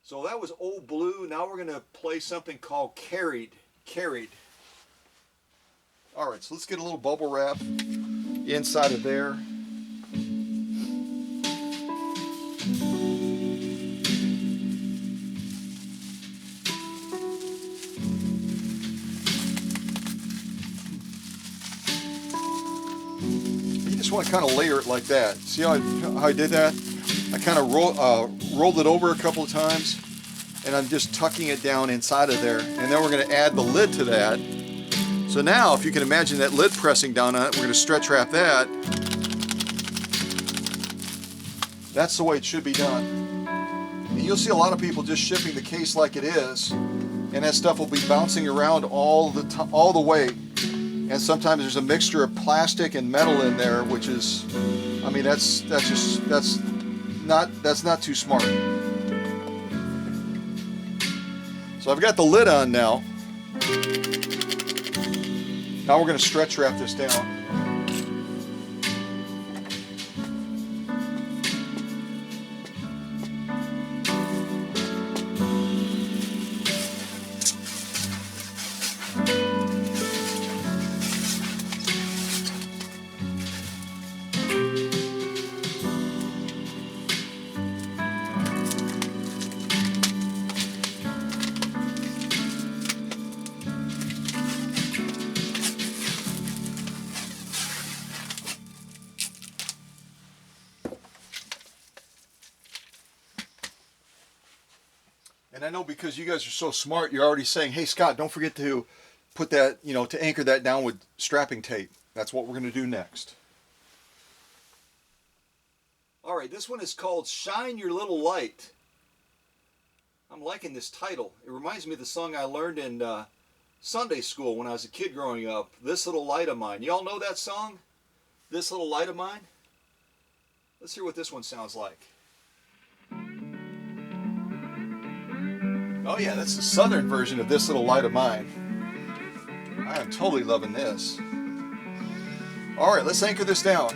So that was Old Blue. Now we're going to play something called Carried. Alright, so let's get a little bubble wrap inside of there. Just want to kind of layer it like that. See how I did that? I kind of rolled it over a couple of times, and I'm just tucking it down inside of there. And then we're going to add the lid to that. So now, if you can imagine that lid pressing down on it, we're going to stretch wrap that. That's the way it should be done. And you'll see a lot of people just shipping the case like it is, and that stuff will be bouncing around all the way. And sometimes there's a mixture of plastic and metal in there, which is, I mean, that's not too smart. So I've got the lid on now. Now we're going to stretch wrap this down. And I know because you guys are so smart, you're already saying, hey Scott, don't forget to put that, to anchor that down with strapping tape. That's what we're going to do next. All right, this one is called Shine Your Little Light. I'm liking this title. It reminds me of the song I learned in Sunday school when I was a kid growing up. This Little Light of Mine. Y'all know that song? This Little Light of Mine? Let's hear what this one sounds like. Oh yeah, that's the southern version of This Little Light of Mine. I am totally loving this. All right, let's anchor this down.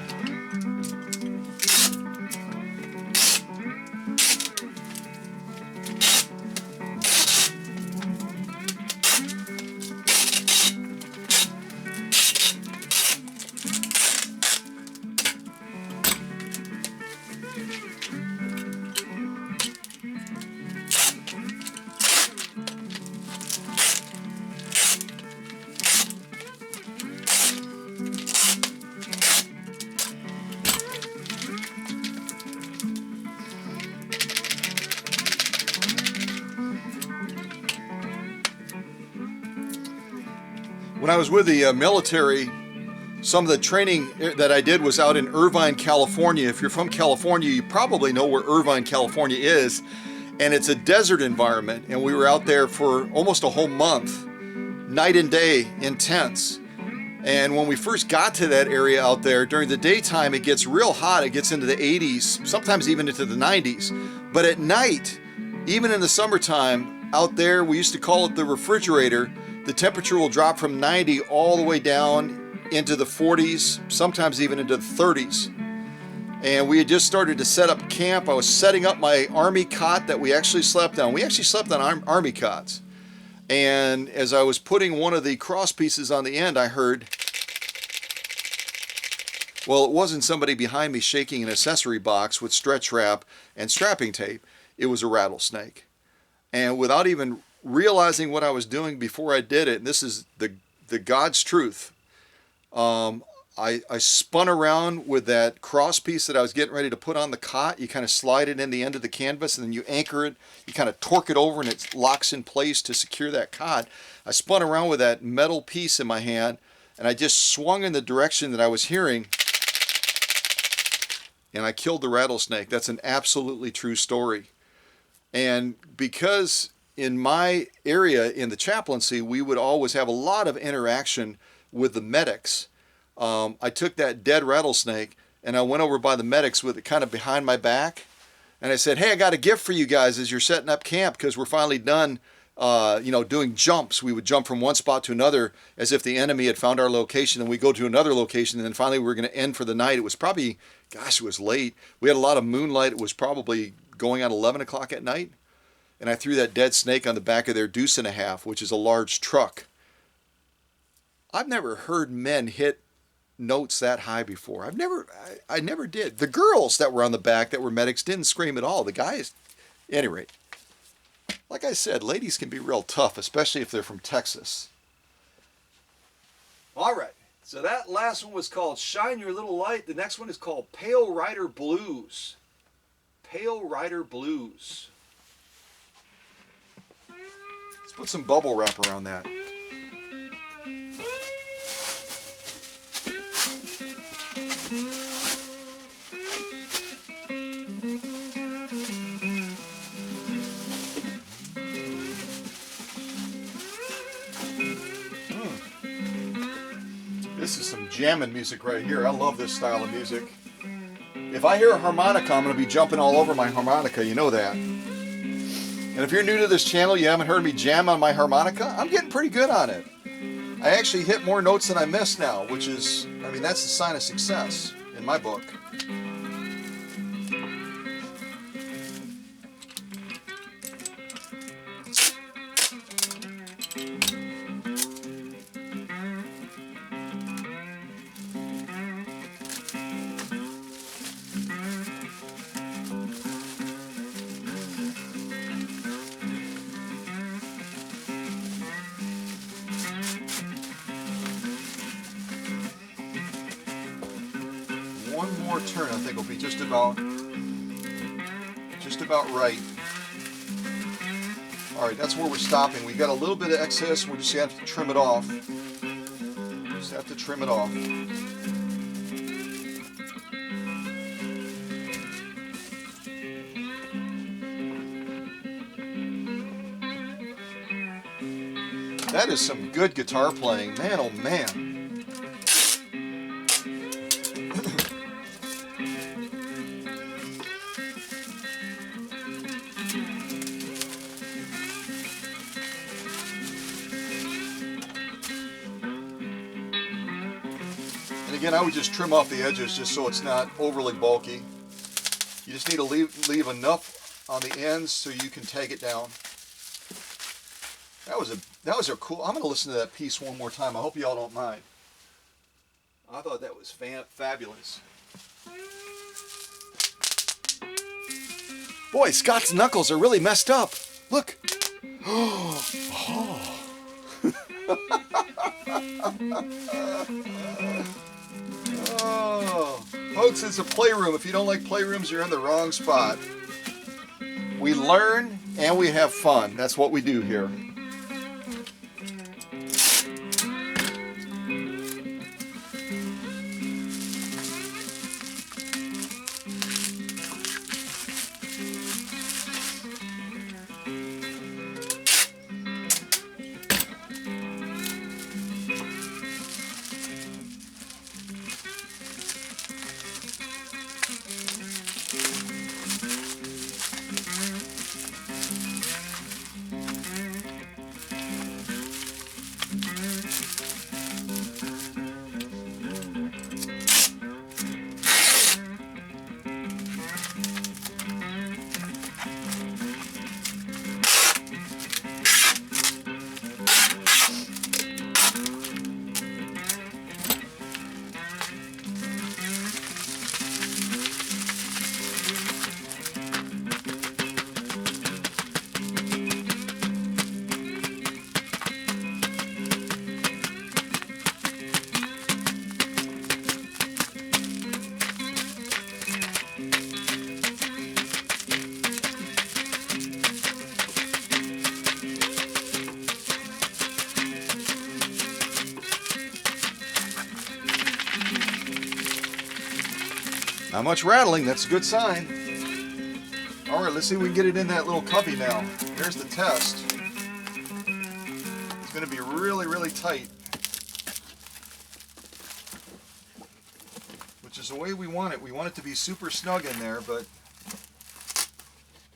When I was with the military, some of the training that I did was out in Irvine, California. If you're from California, you probably know where Irvine, California is. And it's a desert environment. And we were out there for almost a whole month, night and day, intense. And when we first got to that area out there, during the daytime, it gets real hot. It gets into the 80s, sometimes even into the 90s. But at night, even in the summertime, out there, we used to call it the refrigerator. The temperature will drop from 90 all the way down into the 40s, sometimes even into the 30s. And we had just started to set up camp. I was setting up my army cot that we actually slept on. We actually slept on army cots. And as I was putting one of the cross pieces on the end, I heard, well, it wasn't somebody behind me shaking an accessory box with stretch wrap and strapping tape. It was a rattlesnake. And without even realizing what I was doing before I did it, and this is the God's truth, I spun around with that cross piece that I was getting ready to put on the cot. You kind of slide it in the end of the canvas and then you anchor it. You kind of torque it over and it locks in place to secure that cot. I spun around with that metal piece in my hand and I just swung in the direction that I was hearing and I killed the rattlesnake. That's an absolutely true story. And because in my area in the chaplaincy, we would always have a lot of interaction with the medics. I took that dead rattlesnake and I went over by the medics with it kind of behind my back. And I said, hey, I got a gift for you guys as you're setting up camp because we're finally done, doing jumps. We would jump from one spot to another as if the enemy had found our location, and we go to another location, and then finally we were going to end for the night. It was probably, it was late. We had a lot of moonlight. It was probably going on 11 o'clock at night. And I threw that dead snake on the back of their deuce and a half, which is a large truck. I've never heard men hit notes that high before. I never did. The girls that were on the back that were medics didn't scream at all. The guys, at any rate, like I said, ladies can be real tough, especially if they're from Texas. All right, so that last one was called Shine Your Little Light. The next one is called Pale Rider Blues. Pale Rider Blues. Let's put some bubble wrap around that. This is some jamming music right here. I love this style of music. If I hear a harmonica, I'm going to be jumping all over my harmonica. You know that. And if you're new to this channel, you haven't heard me jam on my harmonica, I'm getting pretty good on it. I actually hit more notes than I missed now, which is, that's the sign of success in my book. One more turn, I think, will be just about right. All right, that's where we're stopping. We got a little bit of excess. We're just gonna have to trim it off. Just have to trim it off. That is some good guitar playing, man. Oh man. And again, I would just trim off the edges just so it's not overly bulky. You just need to leave enough on the ends so you can take it down. That was a cool. I'm going to listen to that piece one more time. I hope y'all don't mind. I thought that was fabulous. Boy, Scott's knuckles are really messed up. Look. Oh. Oh. Folks, it's a playroom. If you don't like playrooms, you're in the wrong spot. We learn and we have fun. That's what we do here. Not much rattling, that's a good sign. All right, let's see if we can get it in that little cubby now. Here's the test. It's going to be really, really tight. Which is the way we want it. We want it to be super snug in there, but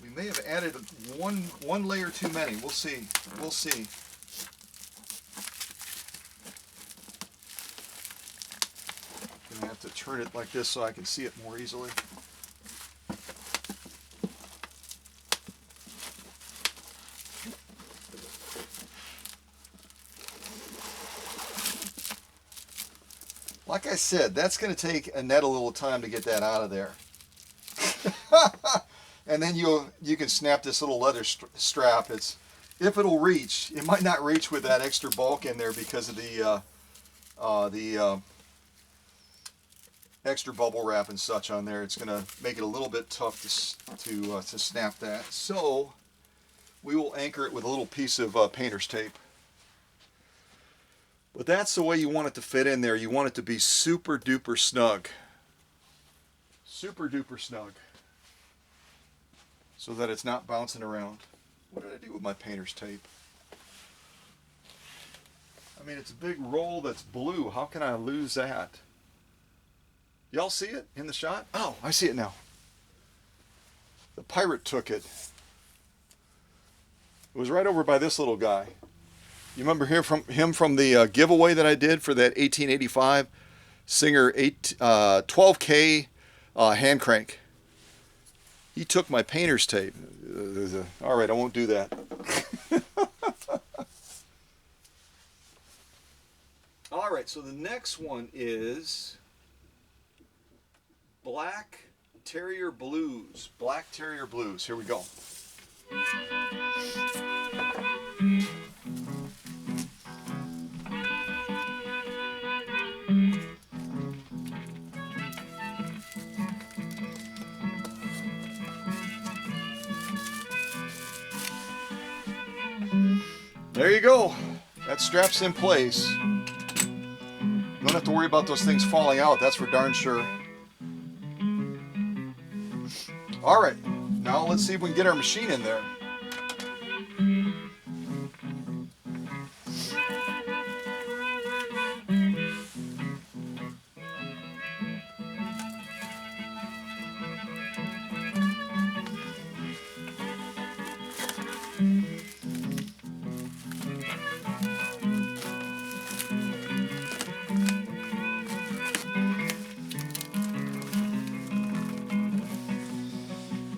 we may have added one layer too many. We'll see. We'll see. I have to turn it like this so I can see it more easily. Like I said, that's going to take Annette a little time to get that out of there. And then you can snap this little leather strap. If it'll reach. It might not reach with that extra bulk in there because of the extra bubble wrap and such on there. It's going to make it a little bit tough to snap that. So we will anchor it with a little piece of painter's tape. But that's the way you want it to fit in there. You want it to be super duper snug. Super duper snug. So that it's not bouncing around. What did I do with my painter's tape? I mean, it's a big roll that's blue. How can I lose that? Y'all see it in the shot? Oh, I see it now. The pirate took it. It was right over by this little guy. You remember him from the giveaway that I did for that 1885 Singer 12K hand crank. He took my painter's tape. All right, I won't do that. All right, so the next one is Black Terrier Blues. Black Terrier Blues. Here we go. There you go. That strap's in place. Don't have to worry about those things falling out, that's for darn sure. All right, now let's see if we can get our machine in there.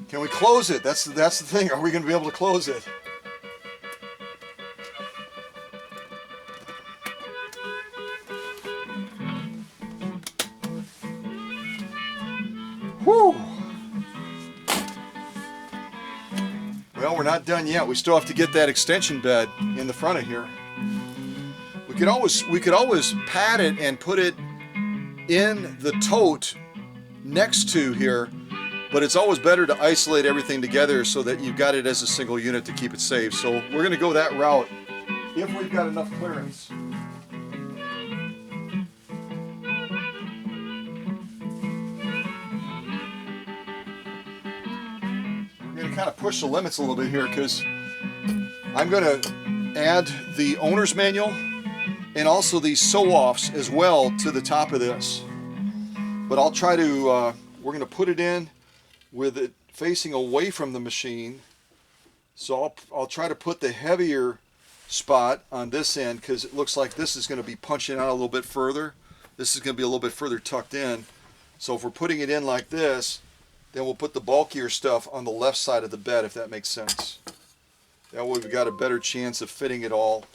Can we close it? That's the thing. Are we going to be able to close it? Whew. Well, we're not done yet. We still have to get that extension bed in the front of here. We could always pad it and put it in the tote next to here. But it's always better to isolate everything together so that you've got it as a single unit to keep it safe. So we're going to go that route if we've got enough clearance. We're going to kind of push the limits a little bit here because I'm going to add the owner's manual and also these sew-offs as well to the top of this. But I'll try to, we're going to put it in with it facing away from the machine. So I'll try to put the heavier spot on this end because it looks like this is going to be punching out a little bit further. This is going to be a little bit further tucked in. So if we're putting it in like this, then we'll put the bulkier stuff on the left side of the bed, if that makes sense. That way we've got a better chance of fitting it all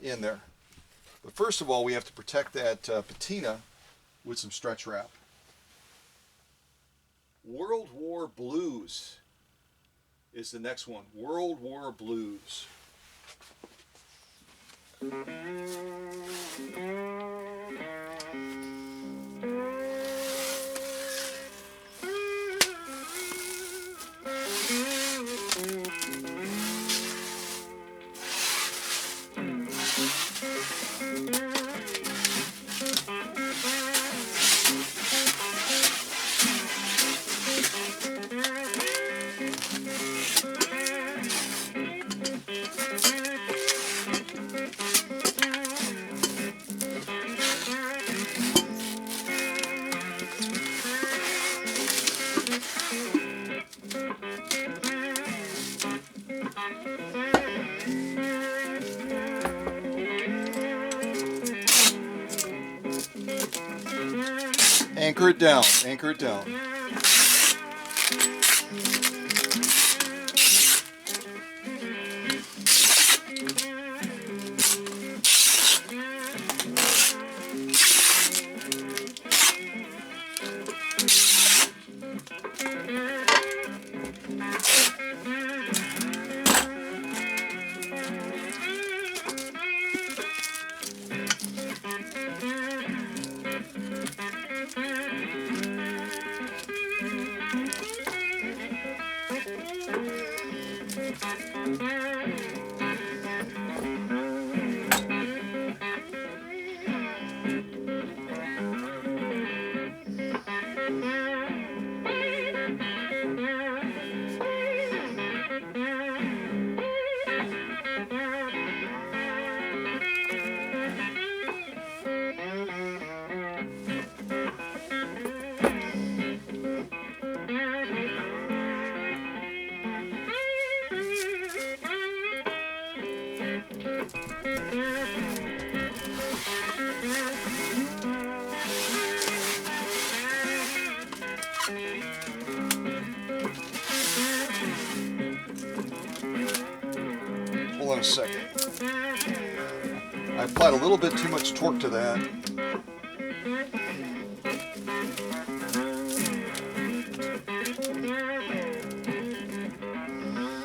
in there. But first of all, we have to protect that patina with some stretch wrap. World War Blues is the next one. World War Blues. Anchor it down, anchor it down. Hold on a second. I applied a little bit too much torque to that.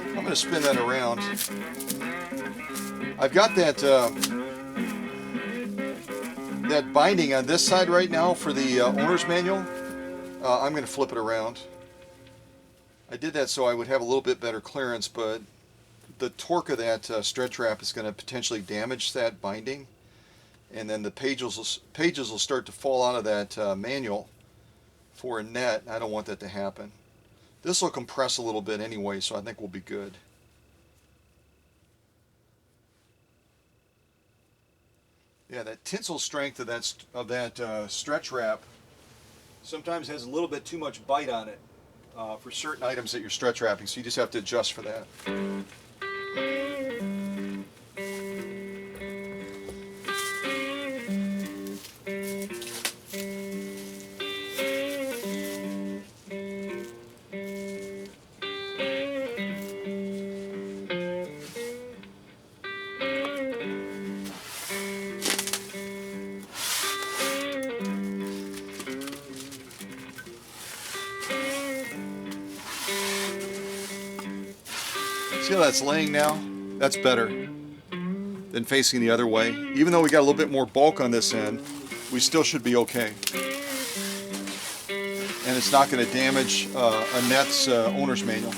I'm going to spin that around. I've got that that binding on this side right now for the owner's manual. I'm going to flip it around. I did that so I would have a little bit better clearance, but the torque of that stretch wrap is going to potentially damage that binding, and then the pages will start to fall out of that manual for a net. I don't want that to happen. This will compress a little bit anyway, so I think we'll be good. Yeah, that tensile strength of that stretch wrap sometimes has a little bit too much bite on it for certain items that you're stretch wrapping, so you just have to adjust for that. See how that's laying now? That's better than facing the other way. Even though we got a little bit more bulk on this end, we still should be okay. And it's not going to damage a net's owner's manual.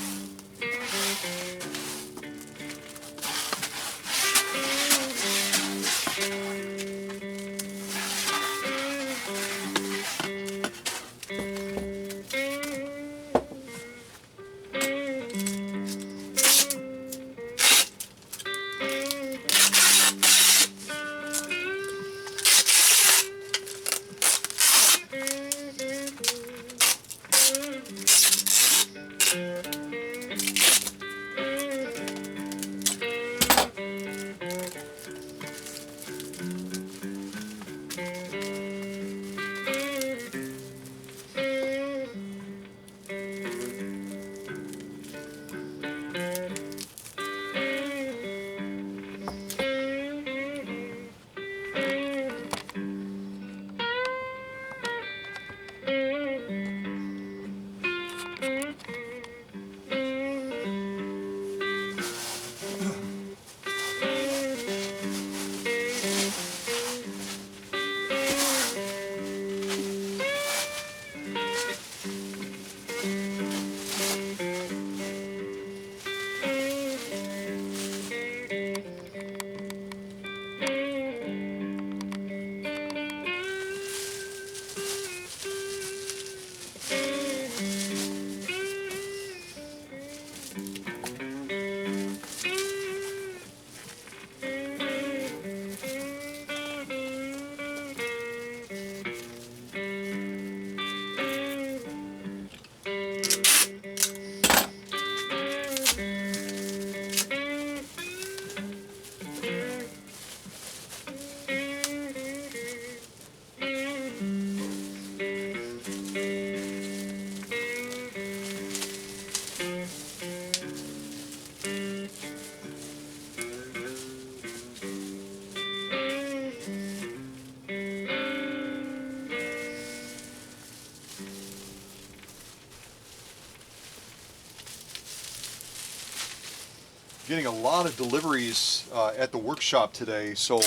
Getting a lot of deliveries at the workshop today, so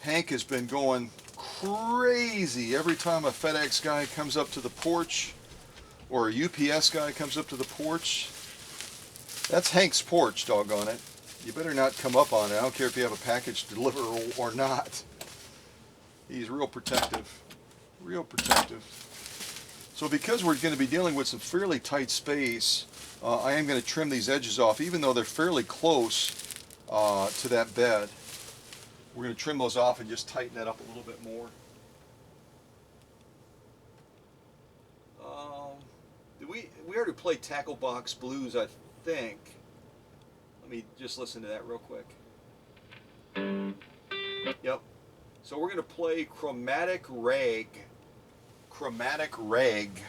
Hank has been going crazy every time a FedEx guy comes up to the porch or a UPS guy comes up to the porch. That's Hank's porch, doggone it. You better not come up on it. I don't care if you have a package to deliver or not. He's real protective, real protective. So because we're going to be dealing with some fairly tight space, I am going to trim these edges off, even though they're fairly close to that bed. We're going to trim those off and just tighten that up a little bit more. We already played Tackle Box Blues, I think. Let me just listen to that real quick. Yep. So we're going to play Chromatic Rag. Chromatic Rag.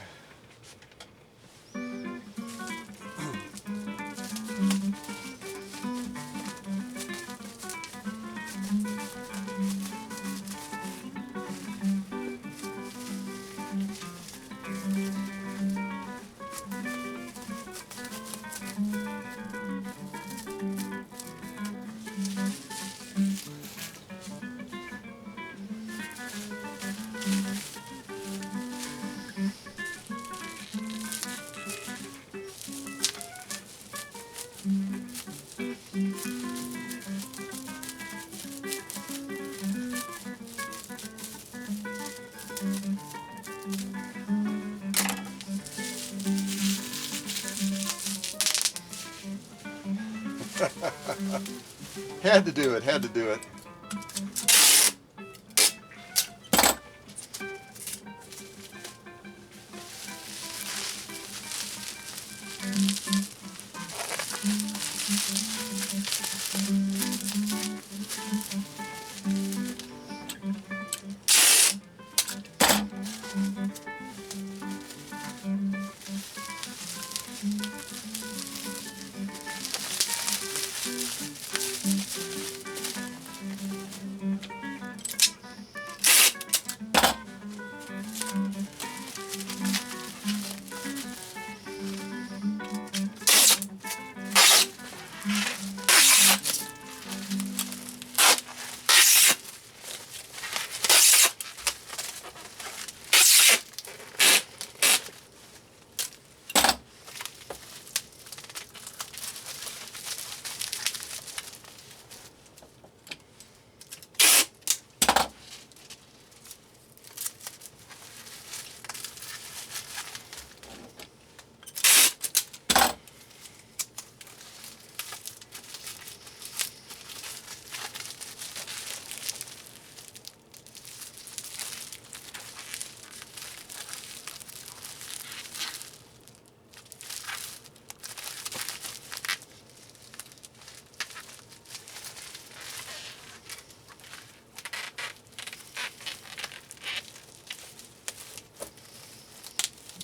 Had to do it, had to do it.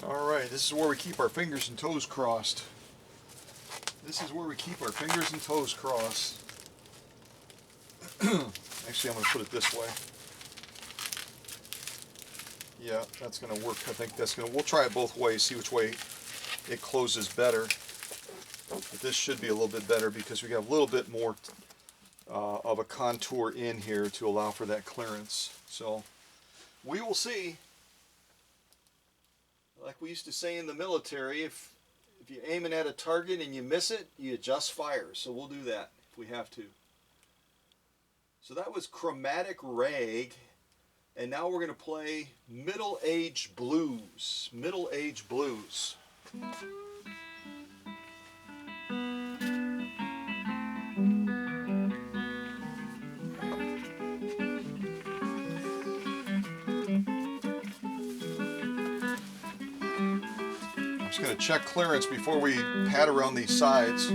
Alright, this is where we keep our fingers and toes crossed. This is where we keep our fingers and toes crossed. Actually, I'm going to put it this way. Yeah, that's going to work. I think that's going to... We'll try it both ways, see which way it closes better. But this should be a little bit better because we got a little bit more of a contour in here to allow for that clearance. So, we will see. Like we used to say in the military, if you're aiming at a target and you miss it, you adjust fire. So we'll do that if we have to. So that was Chromatic Rag. And now we're going to play Middle Age Blues. Middle Age Blues. Just going to check clearance before we pat around these sides.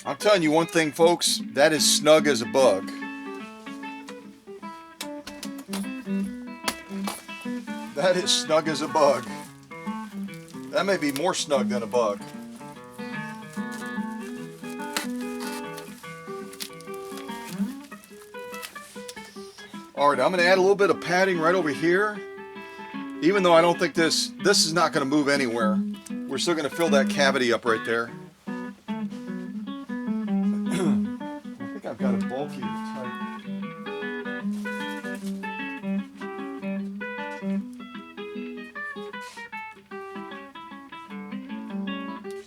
I'm telling you one thing, folks, that is snug as a bug. That is snug as a bug. That may be more snug than a bug. Alright, I'm going to add a little bit of padding right over here. Even though I don't think this is not going to move anywhere. We're still going to fill that cavity up right there. I think I've got it bulky tight.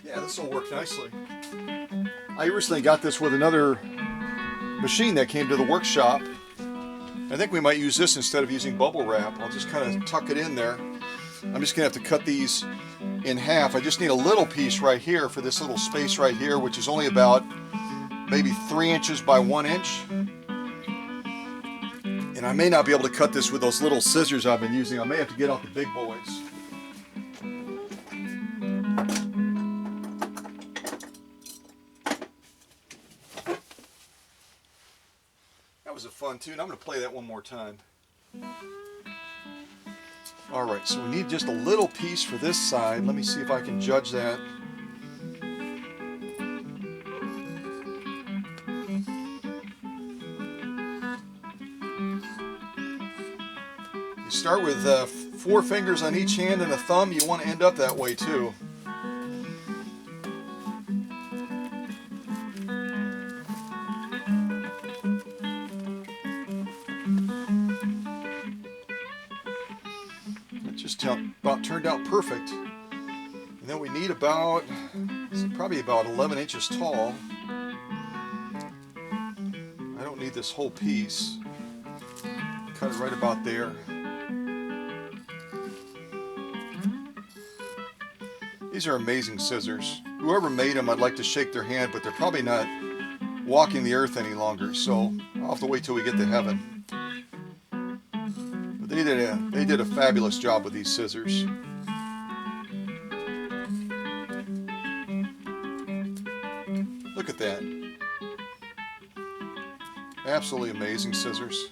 Yeah, this will work nicely. I recently got this with another machine that came to the workshop. I think we might use this instead of using bubble wrap. I'll just kind of tuck it in there. I'm just going to have to cut these in half. I just need a little piece right here for this little space right here, which is only about maybe 3 inches by 1 inch. And I may not be able to cut this with those little scissors I've been using. I may have to get out the big boys. That was a fun tune. I'm going to play that one more time. Alright, so we need just a little piece for this side. Let me see if I can judge that. You start with 4 fingers on each hand and a thumb. You want to end up that way too. About turned out perfect. And then we need about, probably about 11 inches tall. I don't need made this whole piece. Cut it right about there. These are amazing scissors. Whoever made them, I'd like to shake their hand, but they're probably not walking the earth any longer, so I'll have to wait till we get to heaven. But they did a fabulous job with these scissors. Look at that. Absolutely amazing scissors.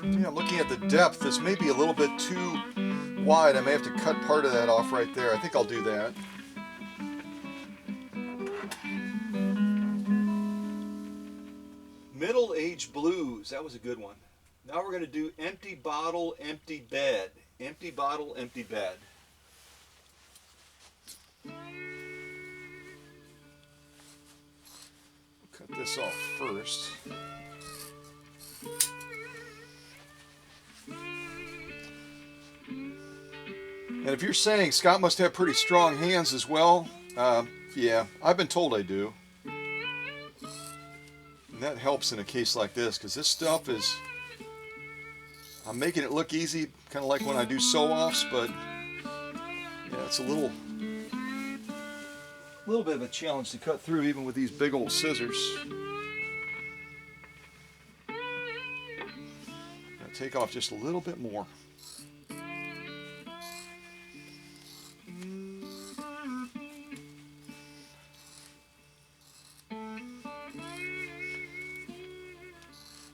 Yeah, I'm looking at the depth. This may be a little bit too wide. I may have to cut part of that off right there. I think I'll do that. Middle-aged blues. That was a good one. Now we're going to do empty bottle, empty bed. Empty bottle, empty bed. Cut this off first. And if you're saying Scott must have pretty strong hands as well, yeah, I've been told I do. And that helps in a case like this, because this stuff is, I'm making it look easy, kind of like when I do sew-offs, but yeah, it's a little bit of a challenge to cut through even with these big old scissors. Gotta take off just a little bit more.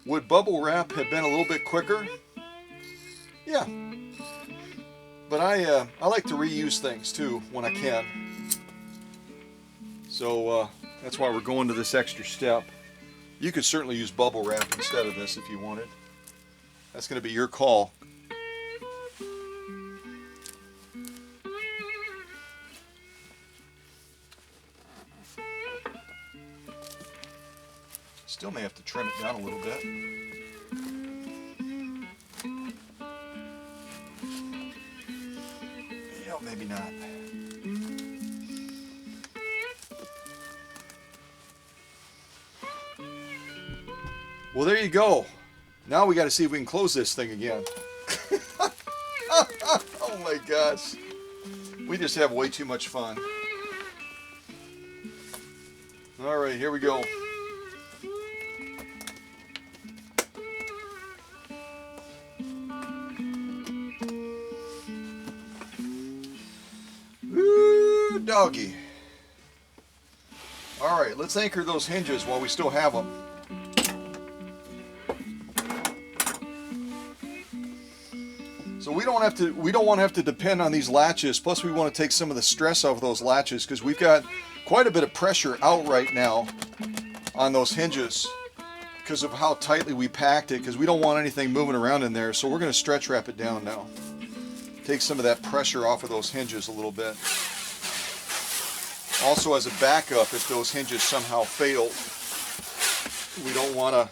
Would bubble wrap have been a little bit quicker? Yeah. But I like to reuse things too when I can. So that's why we're going to this extra step. You could certainly use bubble wrap instead of this if you wanted. That's going to be your call. Still may have to trim it down a little bit. Yeah, maybe not. Well, there you go. Now we got to see if we can close this thing again. Oh my gosh. We just have way too much fun. All right, here we go. Doggy. All right, let's anchor those hinges while we still have them. So we don't want to have to depend on these latches. Plus, we want to take some of the stress off those latches because we've got quite a bit of pressure out right now on those hinges because of how tightly we packed it. Because we don't want anything moving around in there. So we're going to stretch wrap it down now. Take some of that pressure off of those hinges a little bit. Also, as a backup, if those hinges somehow fail, we don't want to,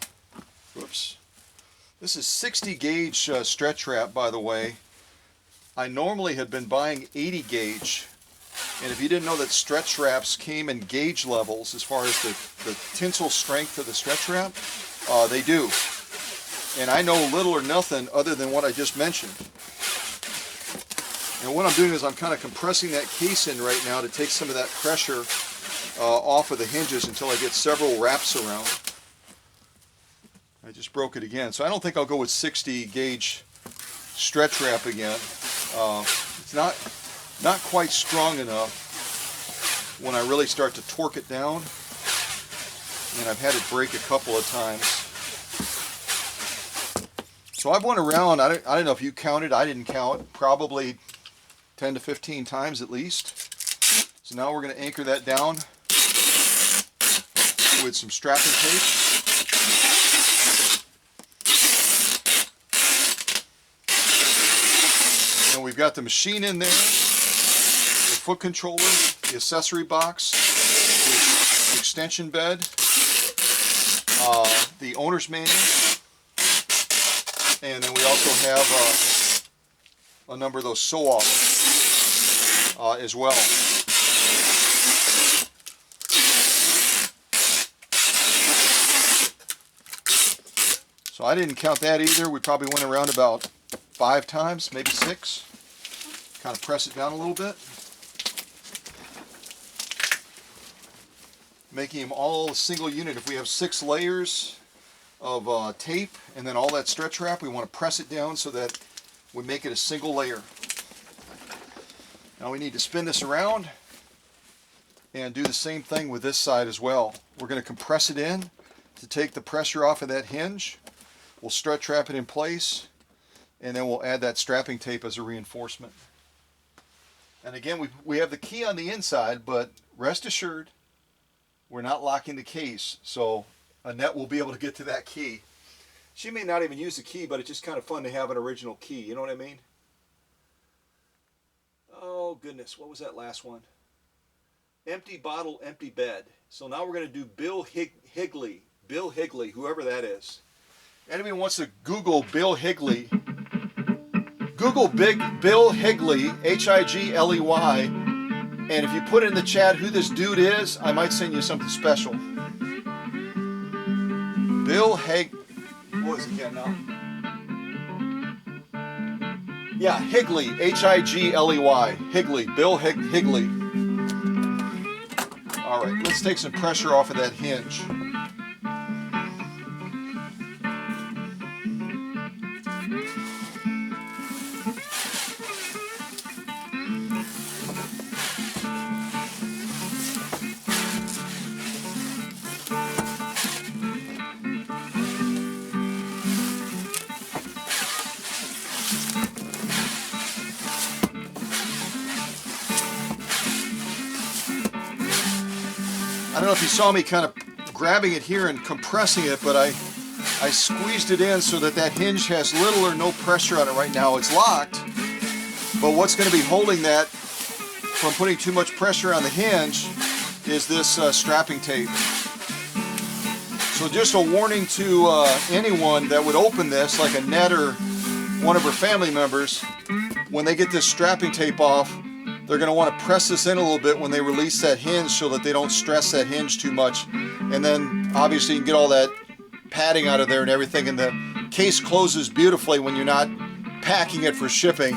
whoops. This is 60 gauge stretch wrap, by the way. I normally had been buying 80 gauge. And if you didn't know that stretch wraps came in gauge levels as far as the tensile strength of the stretch wrap, they do. And I know little or nothing other than what I just mentioned. And what I'm doing is I'm kind of compressing that case in right now to take some of that pressure off of the hinges until I get several wraps around. I just broke it again. So I don't think I'll go with 60 gauge stretch wrap again. It's not quite strong enough when I really start to torque it down. And I've had it break a couple of times. So I've went around, I don't know if you counted, I didn't count, probably 10 to 15 times at least. So now we're going to anchor that down with some strapping tape. And we've got the machine in there, the foot controller, the accessory box, extension bed, the owner's manual, and then we also have a number of those sew-offs as well. So I didn't count that either. We probably went around about 5 times, maybe 6. Kind of press it down a little bit. Making them all a single unit. If we have 6 layers of tape and then all that stretch wrap, we want to press it down so that we make it a single layer. Now we need to spin this around and do the same thing with this side as well. We're going to compress it in to take the pressure off of that hinge. We'll stretch wrap it in place, and then we'll add that strapping tape as a reinforcement. And again, we have the key on the inside, but rest assured, we're not locking the case, so Annette will be able to get to that key. She may not even use the key, but it's just kind of fun to have an original key, you know what I mean? Oh goodness, what was that last one? Empty bottle, empty bed. So now we're going to do Bill Higley, whoever that is. Anybody wants to Google Bill Higley, Google Bill Higley, Higley, and if you put in the chat who this dude is, I might send you something special. Bill what is it again now? Yeah, Higley, Higley, Higley, Bill Higley. All right, let's take some pressure off of that hinge. I don't know if you saw me kind of grabbing it here and compressing it, but I squeezed it in so that hinge has little or no pressure on it right now. It's locked, but what's going to be holding that from putting too much pressure on the hinge is this strapping tape. So just a warning to anyone that would open this, like Annette or one of her family members, when they get this strapping tape off, they're going to want to press this in a little bit when they release that hinge so that they don't stress that hinge too much. And then obviously you can get all that padding out of there and everything, and the case closes beautifully when you're not packing it for shipping.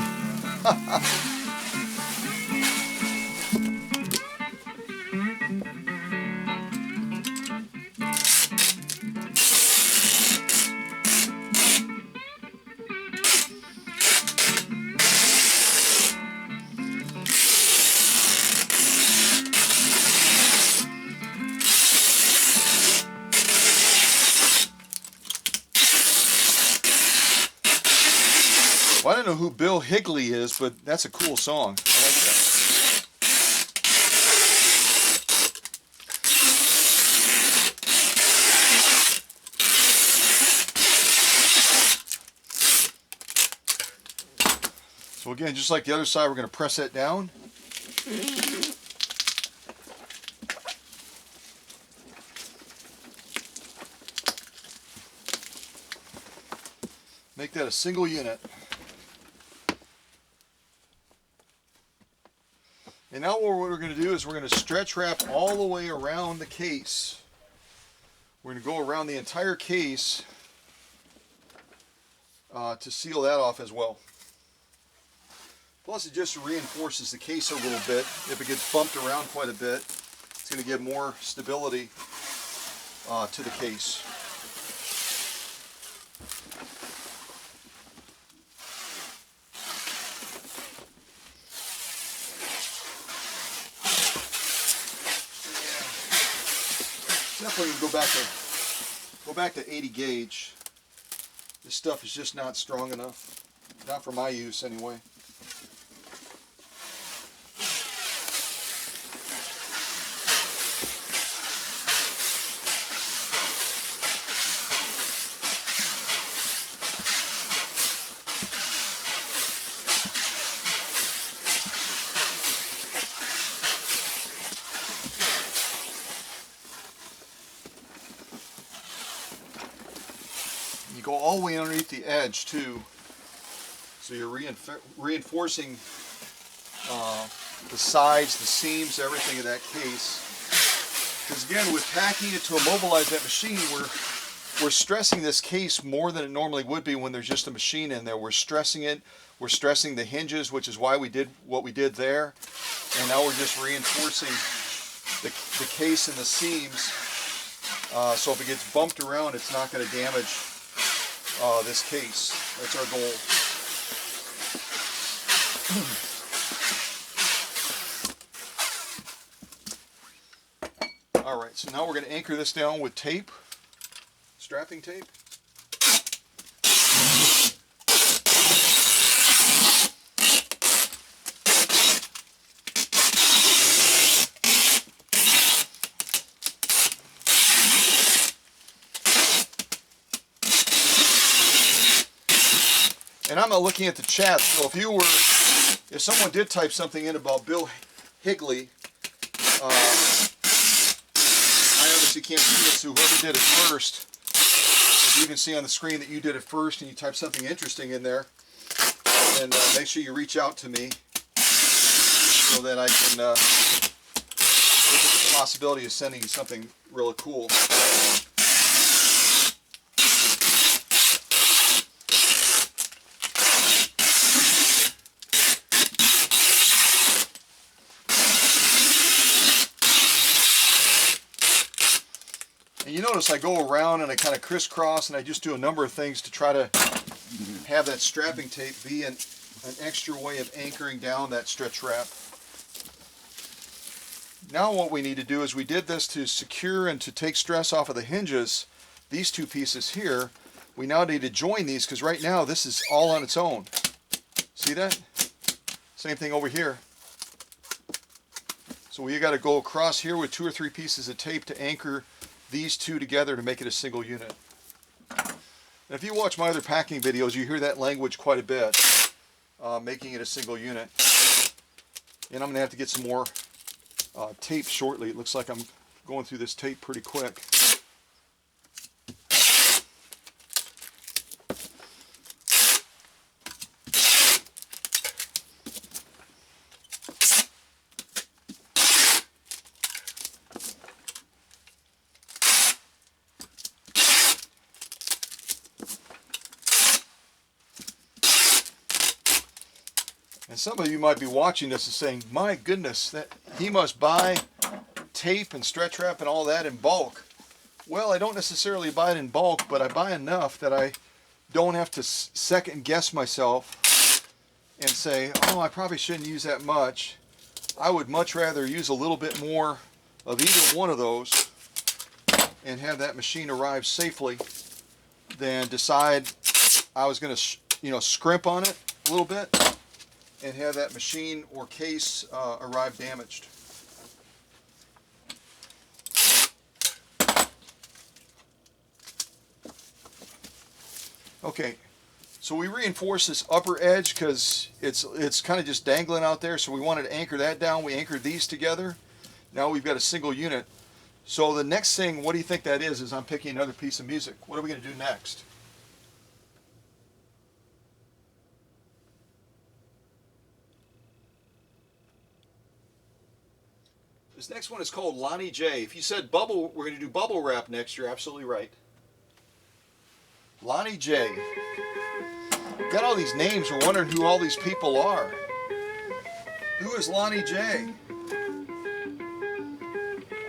Well, I don't know who Bill Higley is, but that's a cool song. I like that. So again, just like the other side, we're going to press that down. Make that a single unit. And now what we're going to do is we're going to stretch wrap all the way around the case. We're going to go around the entire case to seal that off as well. Plus it just reinforces the case a little bit. If it gets bumped around quite a bit, it's going to give more stability to the case. Definitely go back to 80 gauge. This stuff is just not strong enough. Not for my use anyway. go all the way underneath the edge too. So you're reinforcing the sides, the seams, everything in that case. Because again, with packing it to immobilize that machine, we're stressing this case more than it normally would be when there's just a machine in there. We're stressing it. We're stressing the hinges, which is why we did what we did there. And now we're just reinforcing the case and the seams. So if it gets bumped around, it's not going to damage this case. That's our goal. All right, so now we're going to anchor this down with tape, strapping tape. And I'm not looking at the chat, so if someone did type something in about Bill Higley, I obviously can't see this, so whoever did it first, as you can see on the screen that you did it first and you typed something interesting in there, and make sure you reach out to me so that I can look at the possibility of sending you something really cool. And you notice I go around and I kind of crisscross and I just do a number of things to try to have that strapping tape be an extra way of anchoring down that stretch wrap. Now what we need to do is we did this to secure and to take stress off of the hinges, these two pieces here. We now need to join these because right now this is all on its own. See that? Same thing over here. So we got to go across here with 2 or 3 pieces of tape to anchor these two together to make it a single unit. And if you watch my other packing videos, you hear that language quite a bit, making it a single unit. And I'm going to have to get some more tape shortly. It looks like I'm going through this tape pretty quick. And some of you might be watching this and saying, my goodness, that he must buy tape and stretch wrap and all that in bulk. Well, I don't necessarily buy it in bulk, but I buy enough that I don't have to second guess myself and say, oh, I probably shouldn't use that much. I would much rather use a little bit more of either one of those and have that machine arrive safely than decide I was going to, scrimp on it a little bit and have that machine or case arrive damaged. Okay, so we reinforce this upper edge because it's kind of just dangling out there, so we wanted to anchor that down. We anchored these together. Now we've got a single unit. So the next thing, what do you think that is I'm picking another piece of music. What are we going to do next? This next one is called Lonnie J. If you said bubble, we're going to do bubble wrap next, you're absolutely right. Lonnie J. Got all these names, we're wondering who all these people are. Who is Lonnie J?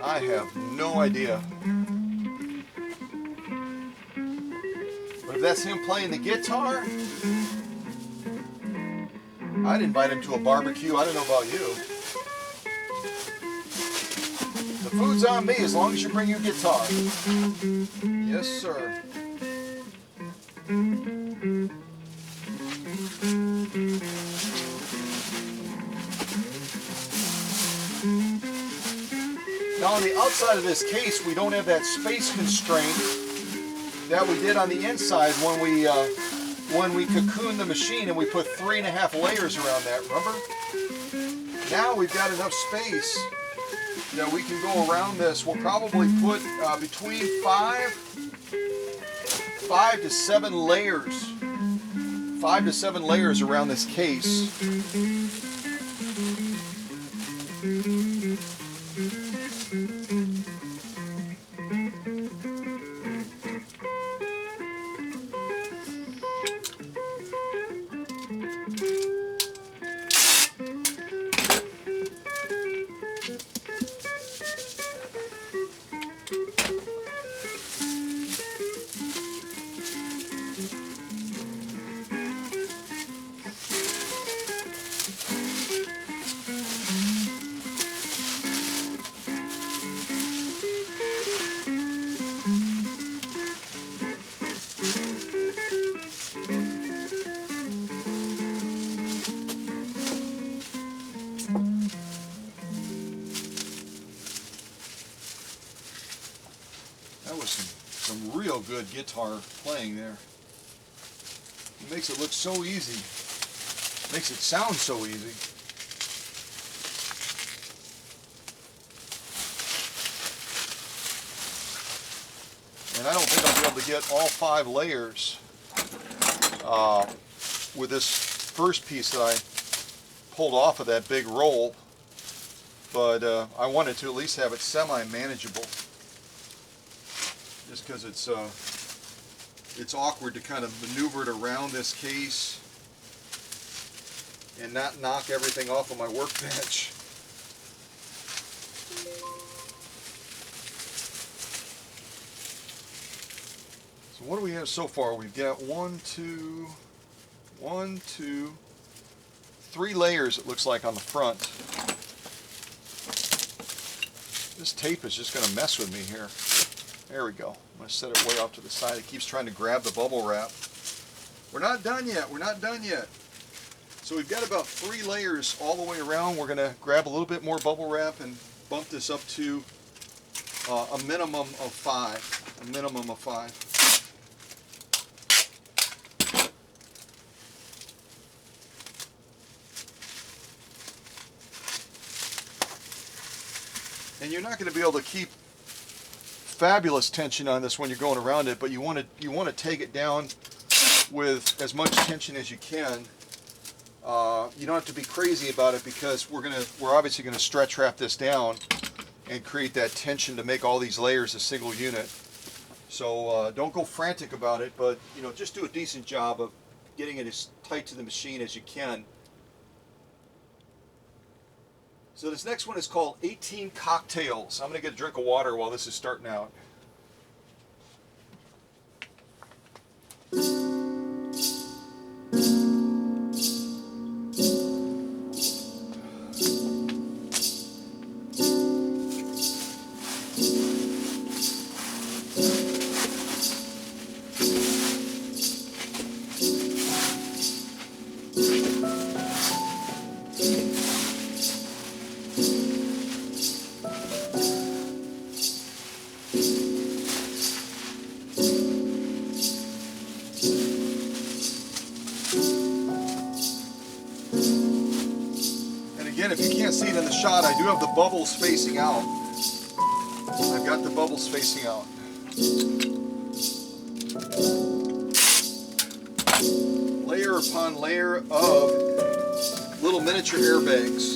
I have no idea. But if that's him playing the guitar, I'd invite him to a barbecue. I don't know about you. The food's on me as long as you bring your guitar. Yes, sir. Now on the outside of this case, we don't have that space constraint that we did on the inside when we cocooned the machine and we put 3.5 layers around that, remember? Now we've got enough space that we can go around this. We'll probably put between 5 5 to 7 layers. 5 to 7 layers around this case. That was some real good guitar playing there. It makes it look so easy. Makes it sound so easy. And I don't think I'll be able to get all 5 layers with this first piece that I pulled off of that big roll. But I wanted to at least have it semi-manageable. Just because it's awkward to kind of maneuver it around this case and not knock everything off of my workbench. So what do we have so far? We've got 3 layers, it looks like, on the front. This tape is just going to mess with me here. There we go. I'm going to set it way off to the side. It keeps trying to grab the bubble wrap. We're not done yet. We're not done yet. So we've got about 3 layers all the way around. We're going to grab a little bit more bubble wrap and bump this up to a minimum of 5. A minimum of 5. And you're not going to be able to keep fabulous tension on this when you're going around it, but you want to take it down with as much tension as you can. You don't have to be crazy about it because we're obviously going to stretch wrap this down and create that tension to make all these layers a single unit. So don't go frantic about it, but just do a decent job of getting it as tight to the machine as you can. So this next one is called 18 Cocktails. I'm going to get a drink of water while this is starting out. Again, if you can't see it in the shot, I do have the bubbles facing out. I've got the bubbles facing out. Layer upon layer of little miniature airbags.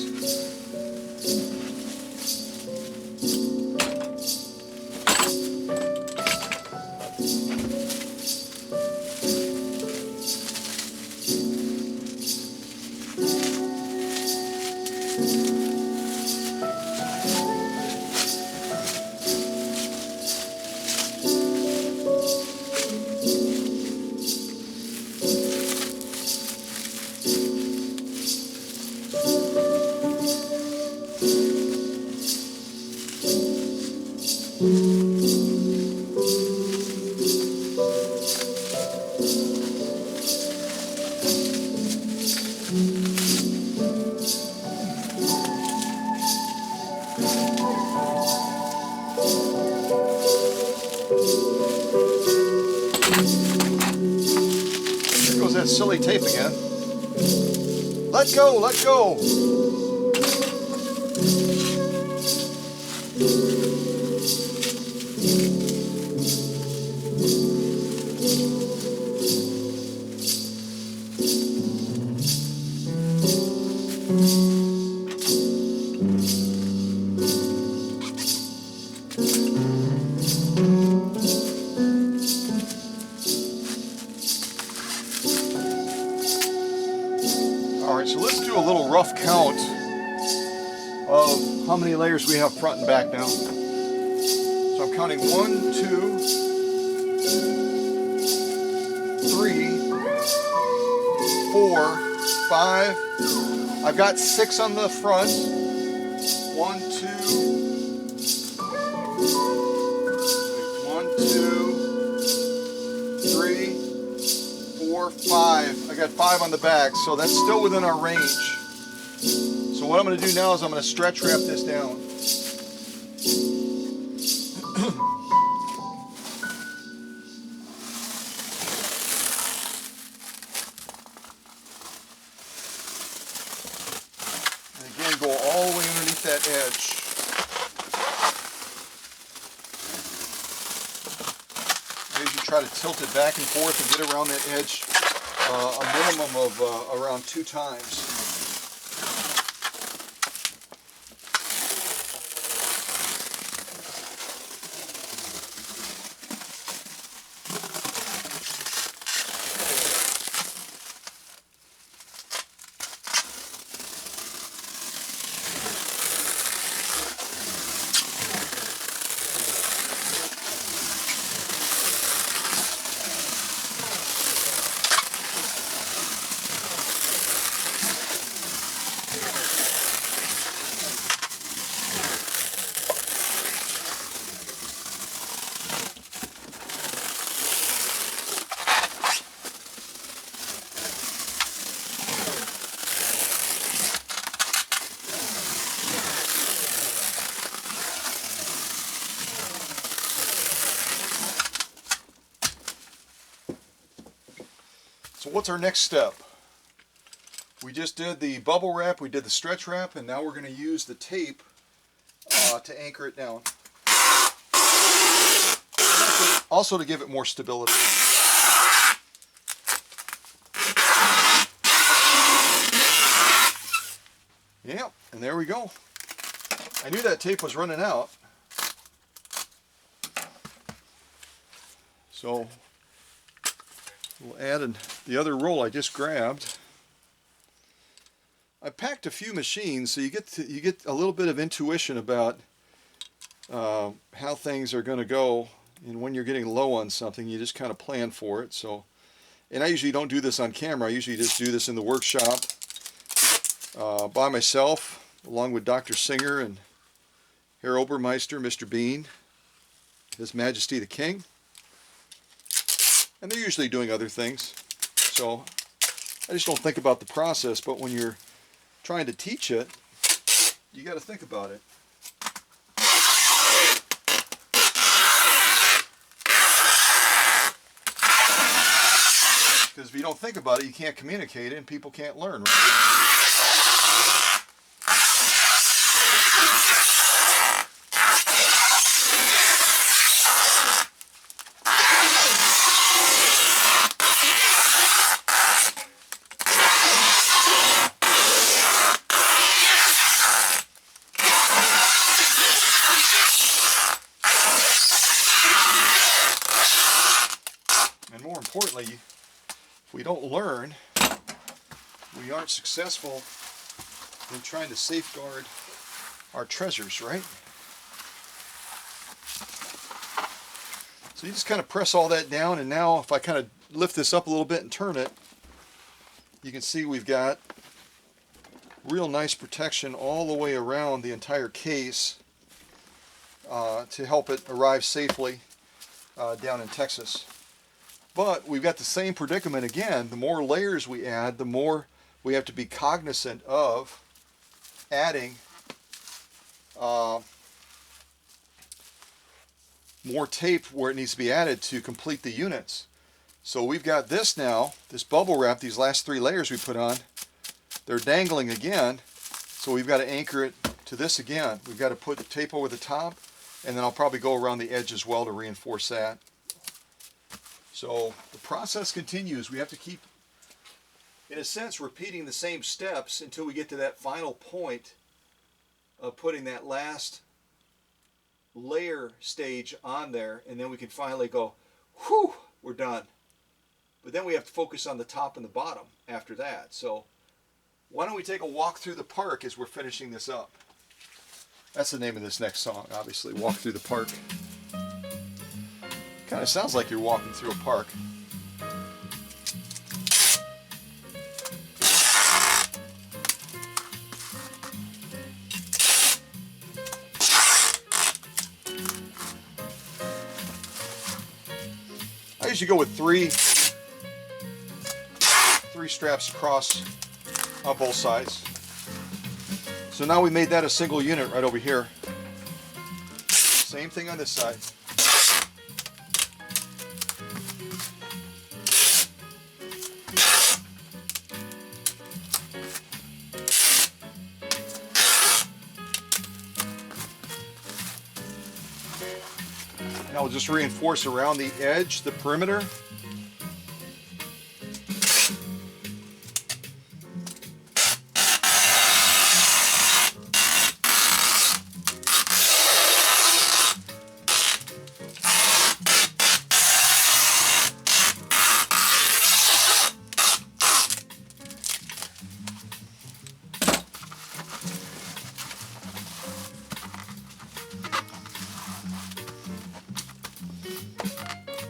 There goes that silly tape again. Let go, let go. rough count of how many layers we have front and back now. So I'm counting 1, 2, 3, 4, 5. I've got 6 on the front. 1, 2, 3, 4, 5. I got 5 on the back, so that's still within our range. So what I'm going to do now is I'm going to stretch wrap this down. And again, go all the way underneath that edge. Try to tilt it back and forth and get around that edge a minimum of around 2 times. So what's our next step? We just did the bubble wrap, we did the stretch wrap, and now we're going to use the tape to anchor it down. Also to give it more stability. Yeah, and there we go. I knew that tape was running out. So we'll add the other roll I just grabbed. I packed a few machines, so you get a little bit of intuition about how things are going to go, and when you're getting low on something, you just kind of plan for it. So, and I usually don't do this on camera. I usually just do this in the workshop by myself, along with Dr. Singer and Herr Obermeister, Mr. Bean, His Majesty the King. And they're usually doing other things. So I just don't think about the process, but when you're trying to teach it, you got to think about it. Because if you don't think about it, you can't communicate it and people can't learn, right? More importantly, if we don't learn, we aren't successful in trying to safeguard our treasures, right? So you just kind of press all that down, and now if I kind of lift this up a little bit and turn it, you can see we've got real nice protection all the way around the entire case to help it arrive safely down in Texas. But we've got the same predicament again. The more layers we add, the more we have to be cognizant of adding more tape where it needs to be added to complete the units. So we've got this now, this bubble wrap, these last 3 layers we put on, they're dangling again. So we've got to anchor it to this again. We've got to put the tape over the top, and then I'll probably go around the edge as well to reinforce that. So the process continues. We have to keep, in a sense, repeating the same steps until we get to that final point of putting that last layer stage on there, and then we can finally go, whew, we're done. But then we have to focus on the top and the bottom after that. So why don't we take a walk through the park as we're finishing this up? That's the name of this next song, obviously, Walk Through the Park. Kind of sounds like you're walking through a park. I usually go with three straps across on both sides. So now we made that a single unit right over here. Same thing on this side. Now we'll just reinforce around the edge, the perimeter.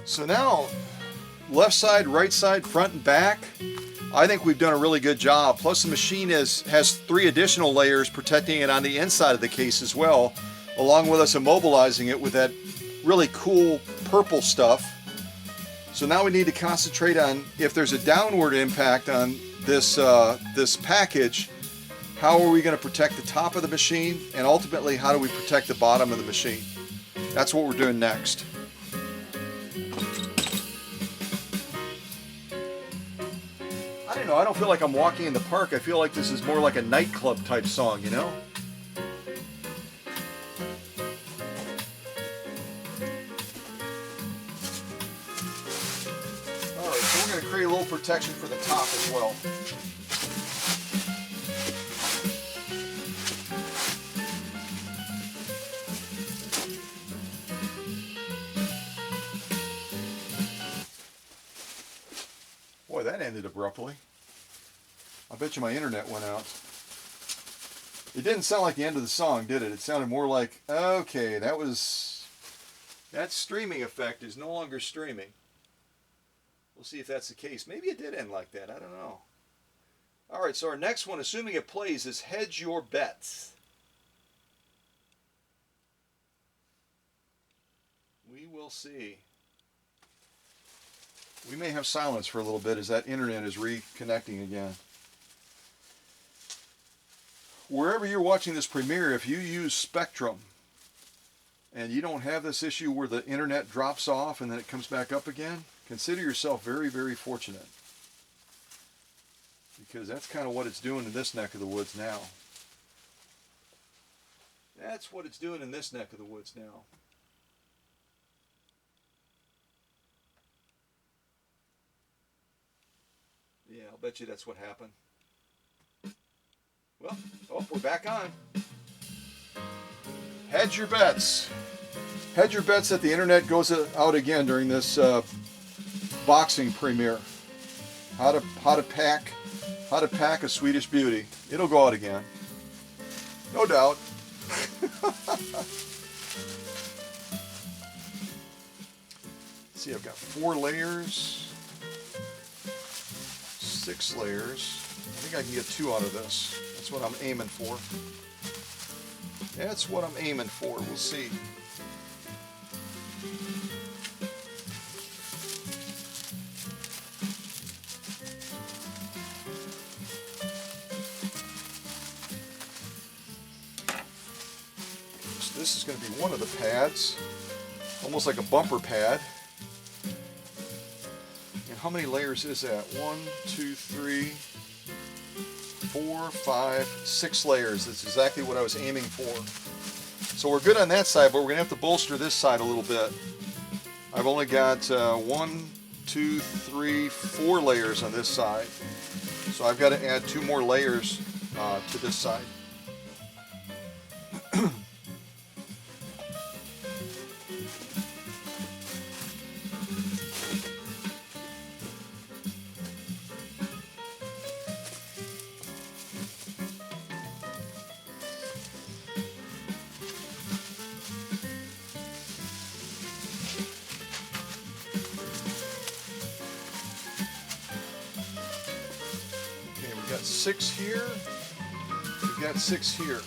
So now, left side, right side, front and back, I think we've done a really good job. Plus the machine has 3 additional layers protecting it on the inside of the case as well, along with us immobilizing it with that really cool purple stuff. So now we need to concentrate on, if there's a downward impact on this, this package, how are we going to protect the top of the machine, and ultimately how do we protect the bottom of the machine? That's what we're doing next. I don't know, I don't feel like I'm walking in the park. I feel like this is more like a nightclub type song, you know? Alright, so we're going to create a little protection for the top as well. Boy, that ended abruptly. I bet you my internet went out. It didn't sound like the end of the song, did it? It sounded more like, okay, that streaming effect is no longer streaming. We'll see if that's the case. Maybe it did end like that. I don't know. All right, so our next one, assuming it plays, is Hedge Your Bets. We will see. We may have silence for a little bit as that internet is reconnecting again. Wherever you're watching this premiere, if you use Spectrum and you don't have this issue where the internet drops off and then it comes back up again, consider yourself very, very fortunate. Because that's kind of what it's doing in this neck of the woods now. That's what it's doing in this neck of the woods now. Yeah, I'll bet you that's what happened. Well, oh, we're back on. Hedge your bets. Hedge your bets that the internet goes out again during this boxing premiere. How to pack a Swedish beauty. It'll go out again, no doubt. Let's see, I've got 4 layers, 6 layers. I think I can get 2 out of this. That's what I'm aiming for. That's what I'm aiming for. We'll see. So this is going to be one of the pads, almost like a bumper pad. And how many layers is that? 1, 2, 3, 4, 5, 6 layers. That's exactly what I was aiming for. So we're good on that side, but we're going to have to bolster this side a little bit. I've only got 1, 2, 3, 4 layers on this side. So I've got to add 2 more layers to this side. 6 here. We've got 6 here.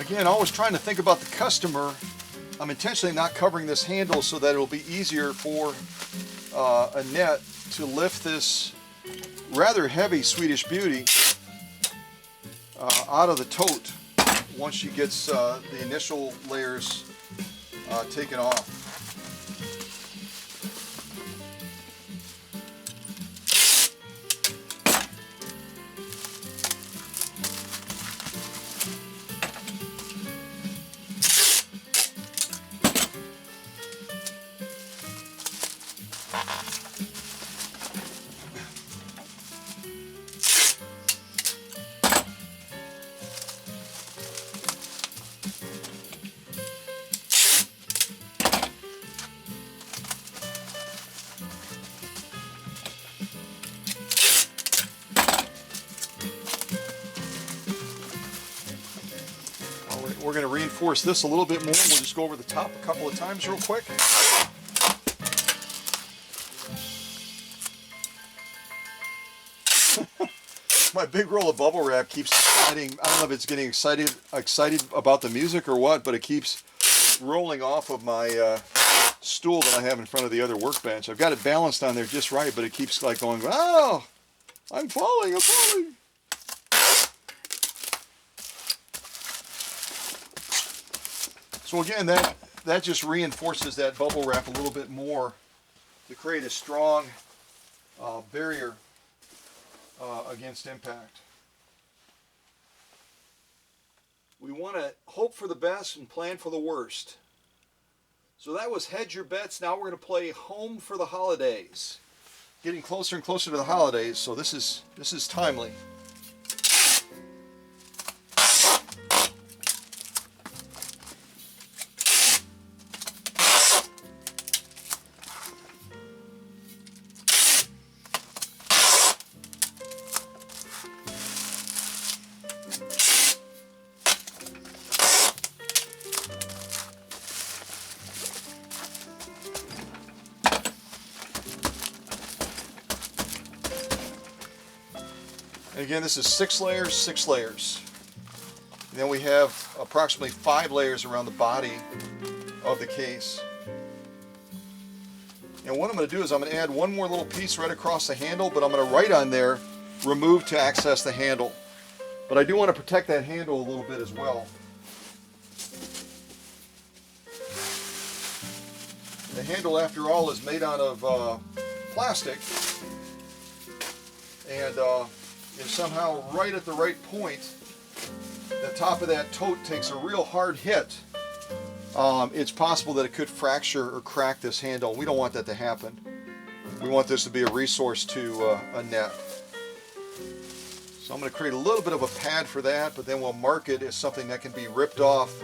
Again, always trying to think about the customer. I'm intentionally not covering this handle so that it'll be easier for a net to lift this rather heavy Swedish Beauty out of the tote once she gets the initial layers taken off. We're going to reinforce this a little bit more. We'll just go over the top a couple of times real quick. My big roll of bubble wrap keeps deciding, I don't know if it's getting excited about the music or what, but it keeps rolling off of my stool that I have in front of the other workbench. I've got it balanced on there just right, but it keeps like going, oh, I'm falling, I'm falling. So again, that just reinforces that bubble wrap a little bit more to create a strong barrier against impact. We want to hope for the best and plan for the worst. So that was Hedge Your Bets. Now we're going to play Home for the Holidays. Getting closer and closer to the holidays, so this is timely. And again, this is 6 layers, 6 layers. And then we have approximately 5 layers around the body of the case. And what I'm going to do is I'm going to add one more little piece right across the handle, but I'm going to write on there, remove to access the handle. But I do want to protect that handle a little bit as well. The handle, after all, is made out of plastic. And if somehow right at the right point, the top of that tote takes a real hard hit, it's possible that it could fracture or crack this handle. We don't want that to happen. We want this to be a resource to a net. So I'm going to create a little bit of a pad for that, but then we'll mark it as something that can be ripped off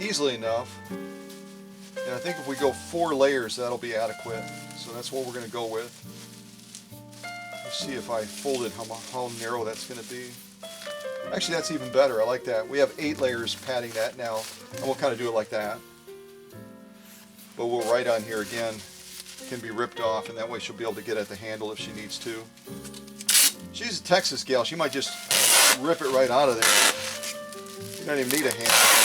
easily enough. And I think if we go 4 layers, that'll be adequate. So that's what we're going to go with. See if I fold it, how narrow that's going to be. Actually, that's even better. I like that. We have 8 layers padding that now, and we'll kind of do it like that. But we'll write on here again, can be ripped off, and that way she'll be able to get at the handle if she needs to. She's a Texas gal. She might just rip it right out of there. You don't even need a handle.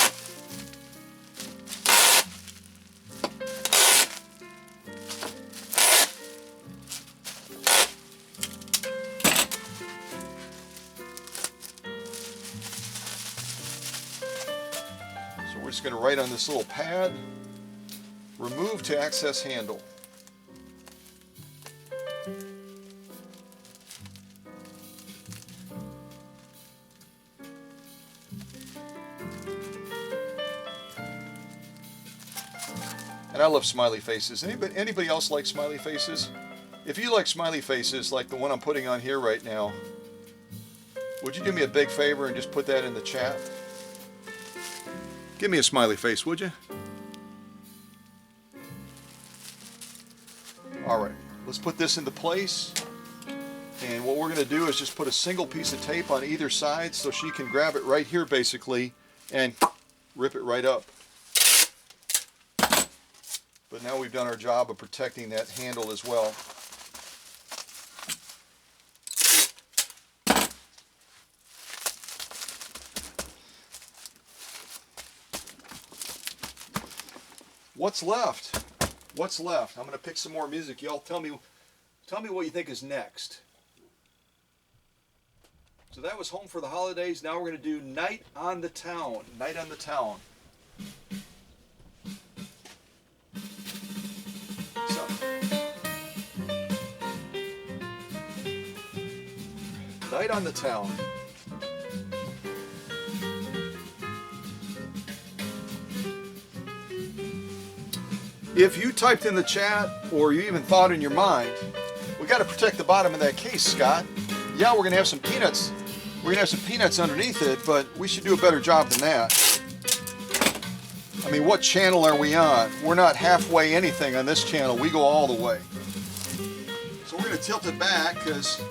We're just going to write on this little pad, remove to access handle. And I love smiley faces. Anybody else like smiley faces? If you like smiley faces like the one I'm putting on here right now, would you do me a big favor and just put that in the chat? Give me a smiley face, would you? Alright, let's put this into place. And what we're going to do is just put a single piece of tape on either side so she can grab it right here basically and rip it right up. But now we've done our job of protecting that handle as well. What's left? What's left? I'm going to pick some more music. Y'all tell me what you think is next. So that was Home for the Holidays. Now we're going to do Night on the Town. Night on the Town. So, Night on the Town. If you typed in the chat, or you even thought in your mind, we got to protect the bottom of that case, Scott. Yeah, we're going to have some peanuts. We're going to have some peanuts underneath it, but we should do a better job than that. I mean, what channel are we on? We're not halfway anything on this channel. We go all the way. So we're going to tilt it back because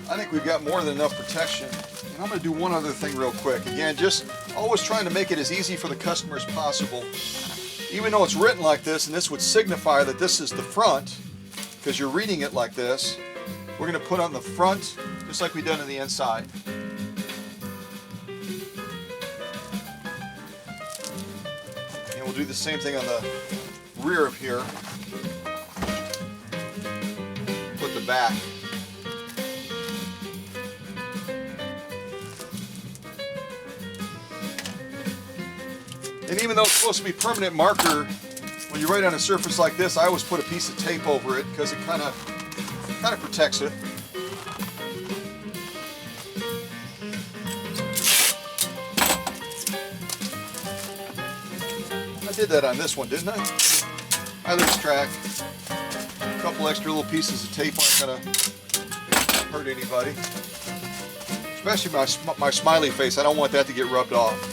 I think we've got more than enough protection. And I'm going to do one other thing real quick. Again, just always trying to make it as easy for the customer as possible. Even though it's written like this, and this would signify that this is the front, because you're reading it like this, we're going to put on the front just like we've done on the inside. And we'll do the same thing on the rear of here. Put the back. And even though it's supposed to be permanent marker, when you write on a surface like this, I always put a piece of tape over it because it kind of protects it. I did that on this one, didn't I? I lose track. A couple extra little pieces of tape aren't going to hurt anybody. Especially my smiley face. I don't want that to get rubbed off.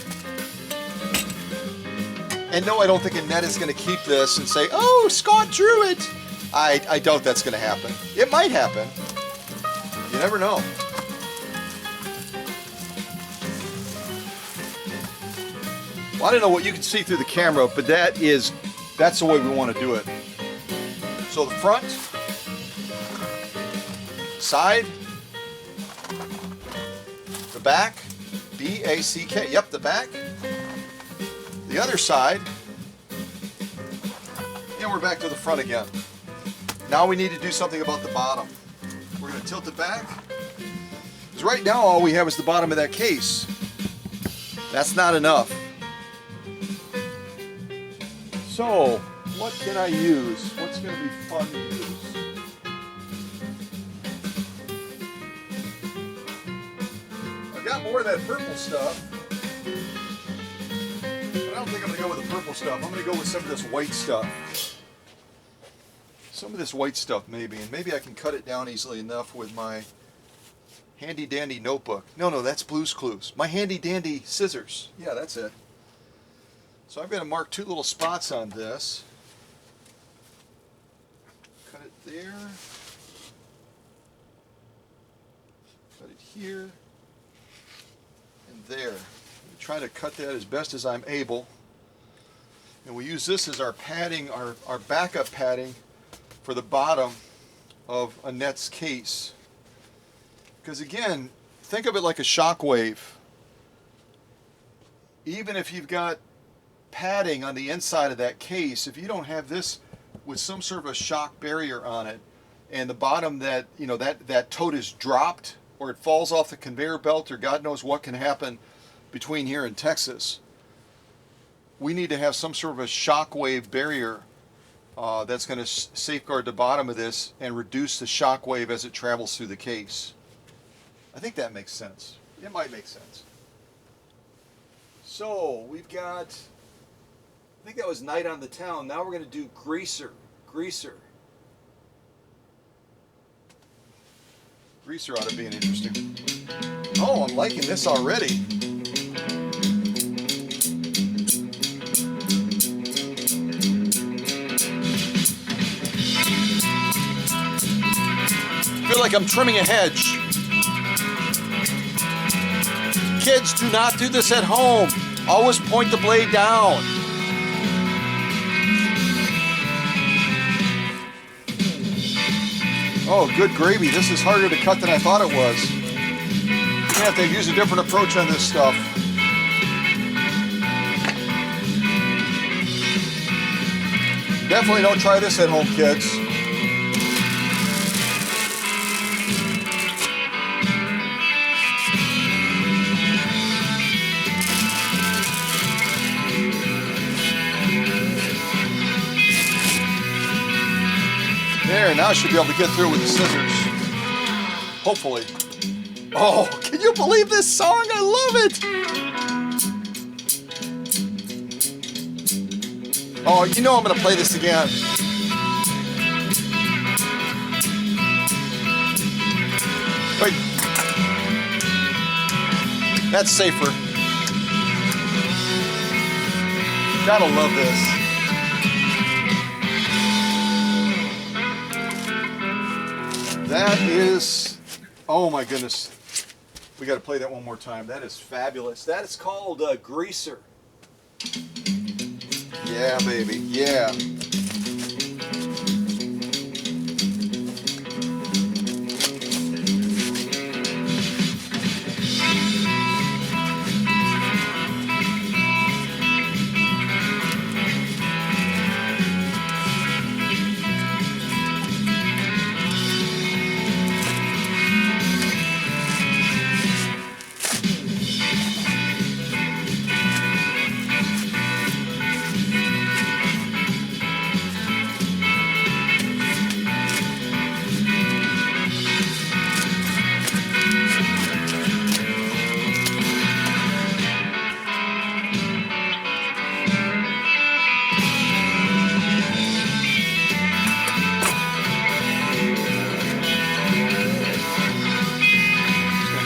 And no, I don't think Annette is going to keep this and say, "Oh, Scott drew it." I doubt that's going to happen. It might happen. You never know. Well, I don't know what you can see through the camera, but that's the way we want to do it. So the front, side, the back, B-A-C-K. Yep, the back. The other side, and we're back to the front again. Now we need to do something about the bottom. We're going to tilt it back. Because right now all we have is the bottom of that case. That's not enough. So, what can I use? What's going to be fun to use? I've got more of that purple stuff. I don't think I'm going to go with the purple stuff. I'm going to go with some of this white stuff. Some of this white stuff maybe, and maybe I can cut it down easily enough with my handy dandy notebook. No, that's Blue's Clues. My handy dandy scissors. Yeah, that's it. So I'm going to mark two little spots on this. Cut it there. Cut it here. And there. Try to cut that as best as I'm able, and we use this as our padding, our backup padding for the bottom of Annette's case. Because again, think of it like a shock wave. Even if you've got padding on the inside of that case, if you don't have this with some sort of a shock barrier on it, and the bottom that that tote is dropped, or it falls off the conveyor belt, or God knows what can happen between here and Texas, we need to have some sort of a shockwave barrier that's going to safeguard the bottom of this and reduce the shockwave as it travels through the case. I think that makes sense. It might make sense. So we've got, I think that was Night on the Town. Now we're going to do Greaser. Greaser. Greaser ought to be an interesting. Oh, I'm liking this already. I feel like I'm trimming a hedge. Kids, do not do this at home. Always point the blade down. Oh, good gravy. This is harder to cut than I thought it was. You're gonna have to use a different approach on this stuff. Definitely don't try this at home, kids. There, now I should be able to get through with the scissors. Hopefully. Oh, can you believe this song? I love it! Oh, you know I'm gonna play this again. Wait. That's safer. Gotta love this. That is, oh my goodness. We got to play that one more time. That is fabulous. That is called Greaser. Yeah, baby. Yeah.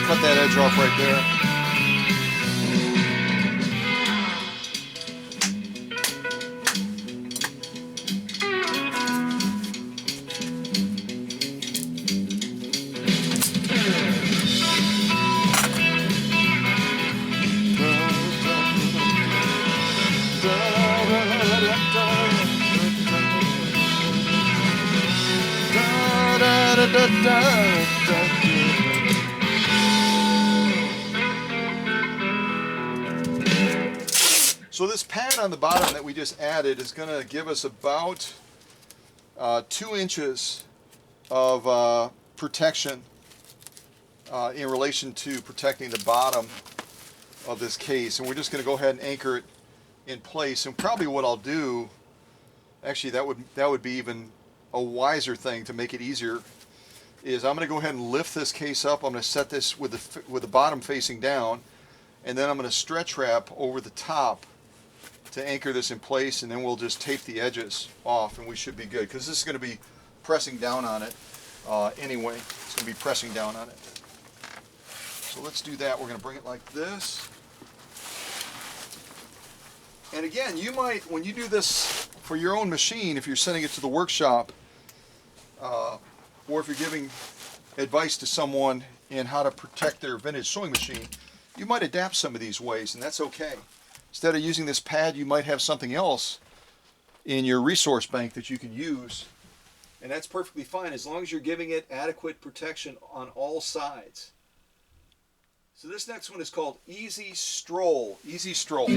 Cut that edge off right there. So this pad on the bottom that we just added is going to give us about 2 inches of protection in relation to protecting the bottom of this case. And we're just going to go ahead and anchor it in place. And probably what I'll do, actually that would be even a wiser thing to make it easier, is I'm going to go ahead and lift this case up. I'm going to set this with the bottom facing down, and then I'm going to stretch wrap over the top to anchor this in place, and then we'll just tape the edges off and we should be good, because this is going to be pressing down on it anyway. It's going to be pressing down on it. So let's do that. We're going to bring it like this. And again, you might, when you do this for your own machine, if you're sending it to the workshop, or if you're giving advice to someone in how to protect their vintage sewing machine, you might adapt some of these ways, and that's okay. Instead of using this pad, you might have something else in your resource bank that you can use, and that's perfectly fine as long as you're giving it adequate protection on all sides. So this next one is called Easy Stroll. Easy Stroll.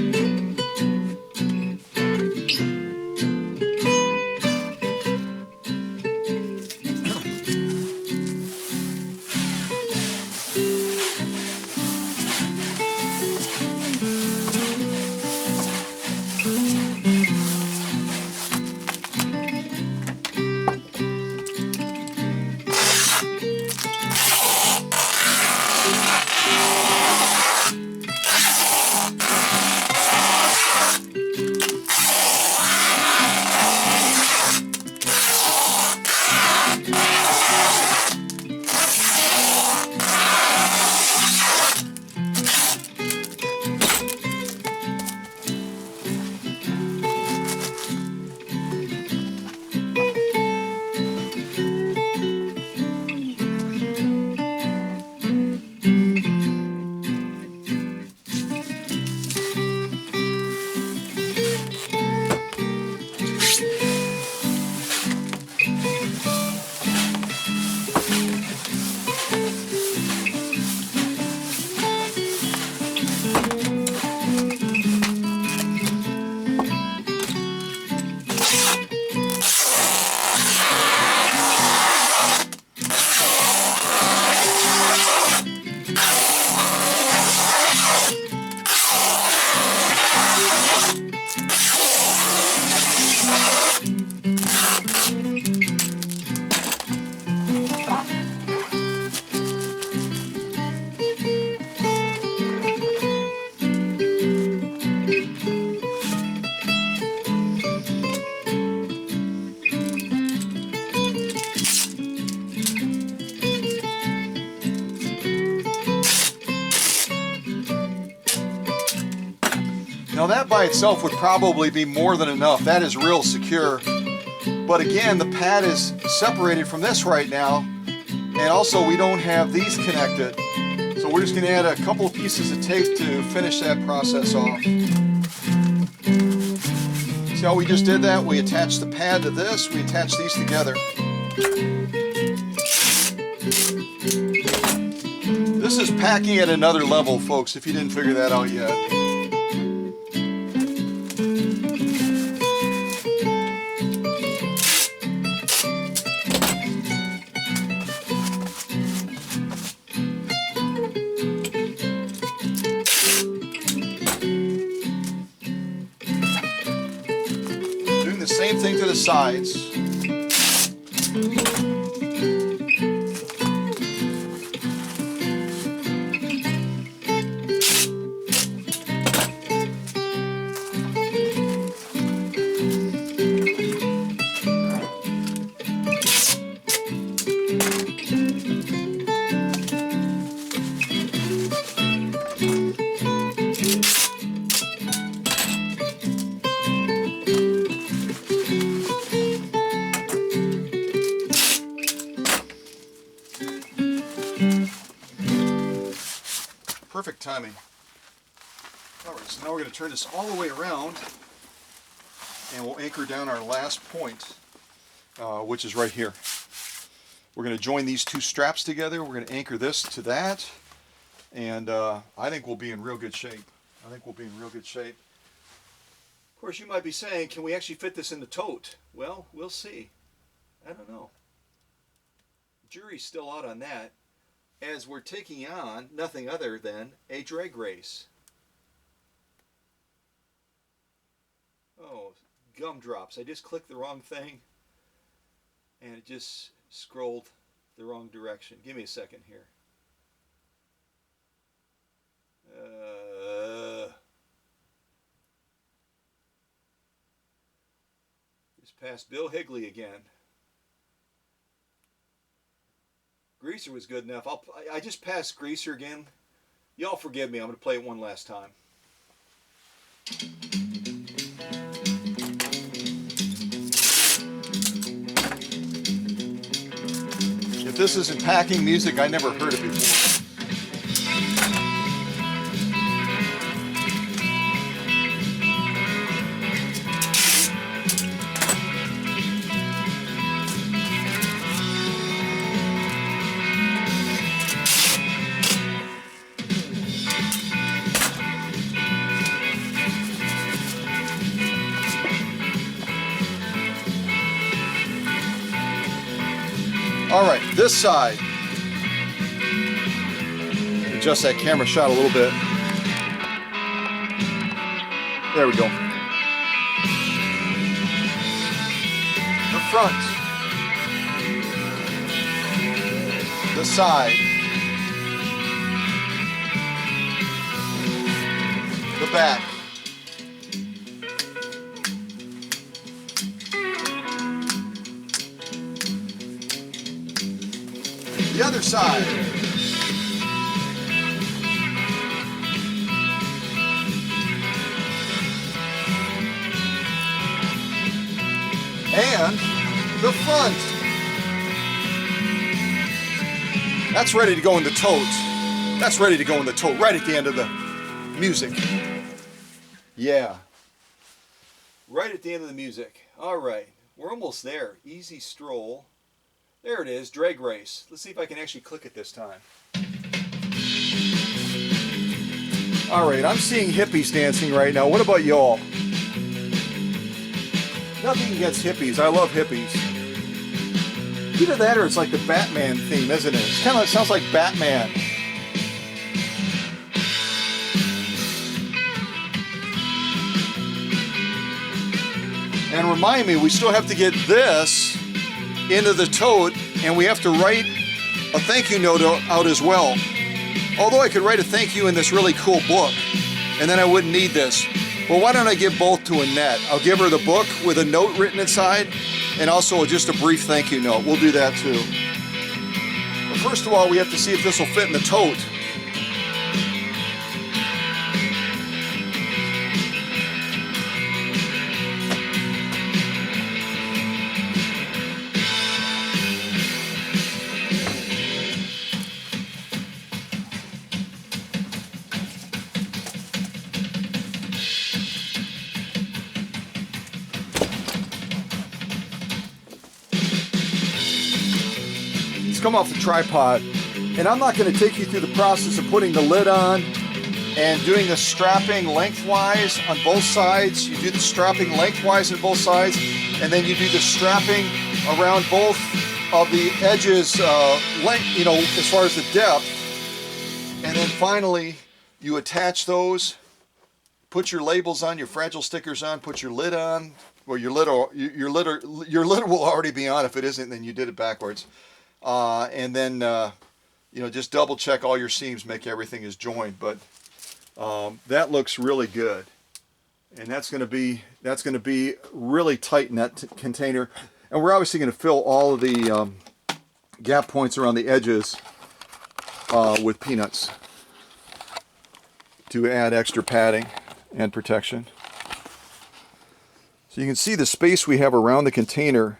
Now that by itself would probably be more than enough. That is real secure. But again, the pad is separated from this right now. And also we don't have these connected. So we're just going to add a couple of pieces of tape to finish that process off. See how we just did that? We attached the pad to this, we attached these together. This is packing at another level, folks, if you didn't figure that out yet. Doing the same thing to the sides. Perfect timing. Alright, so now we're going to turn this all the way around and we'll anchor down our last point, which is right here. We're going to join these two straps together. We're going to anchor this to that, and I think we'll be in real good shape. Of course, you might be saying, can we actually fit this in the tote? Well, we'll see. I don't know. Jury's still out on that, as we're taking on nothing other than a drag race. Oh, gumdrops. I just clicked the wrong thing and it just scrolled the wrong direction. Give me a second here. Just past Bill Higley again. Greaser was good enough. I just passed Greaser again. Y'all forgive me. I'm going to play it one last time. If this isn't packing music, I never heard it before. All right, this side. Adjust that camera shot a little bit. There we go. The front. The side. The back. The other side. And the front. That's ready to go in the tote. That's ready to go in the tote right at the end of the music. Yeah. Right at the end of the music. All right. We're almost there. Easy stroll. There it is, drag race. Let's see if I can actually click it this time. Alright, I'm seeing hippies dancing right now. What about y'all? Nothing against hippies. I love hippies. Either that or it's like the Batman theme, isn't it? It kind of sounds like Batman. And remind me, we still have to get this into the tote, and we have to write a thank you note out as well. Although I could write a thank you in this really cool book, and then I wouldn't need this. Well, why don't I give both to Annette? I'll give her the book with a note written inside, and also just a brief thank you note. We'll do that too. But first of all, we have to see if this will fit in the tote. parts come off the tripod. And I'm not going to take you through the process of putting the lid on and doing the strapping lengthwise on both sides. You do the strapping lengthwise on both sides, and then you do the strapping around both of the edges, you know, as far as the depth. And then finally, you attach those, put your labels on, your fragile stickers on, put your lid on. Well, your lid will already be on. If it isn't, then you did it backwards. And then, you know, just double check all your seams, make everything is joined. But that looks really good, and that's going to be really tight in that container. And we're obviously going to fill all of the gap points around the edges with peanuts to add extra padding and protection. So you can see the space we have around the container,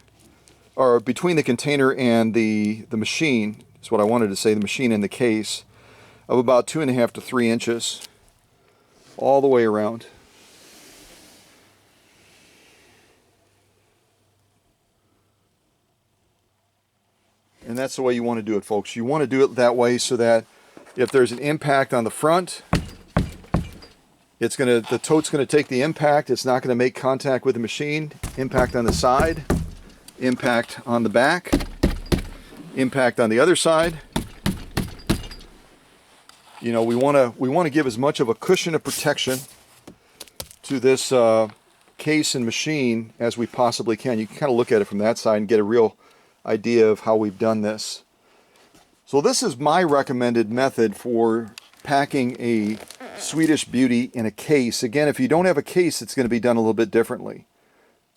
or between the container and the machine, is what I wanted to say, the machine and the case, of about 2.5 to 3 inches all the way around. And that's the way you want to do it, folks. You want to do it that way so that if there's an impact on the front, the tote's going to take the impact. It's not going to make contact with the machine. Impact on the side, impact on the back, impact on the other side. You know, we want to give as much of a cushion of protection to this case and machine as we possibly can. You can kind of look at it from that side and get a real idea of how we've done this. So this is my recommended method for packing a Swedish Beauty in a case. Again, if you don't have a case, it's going to be done a little bit differently.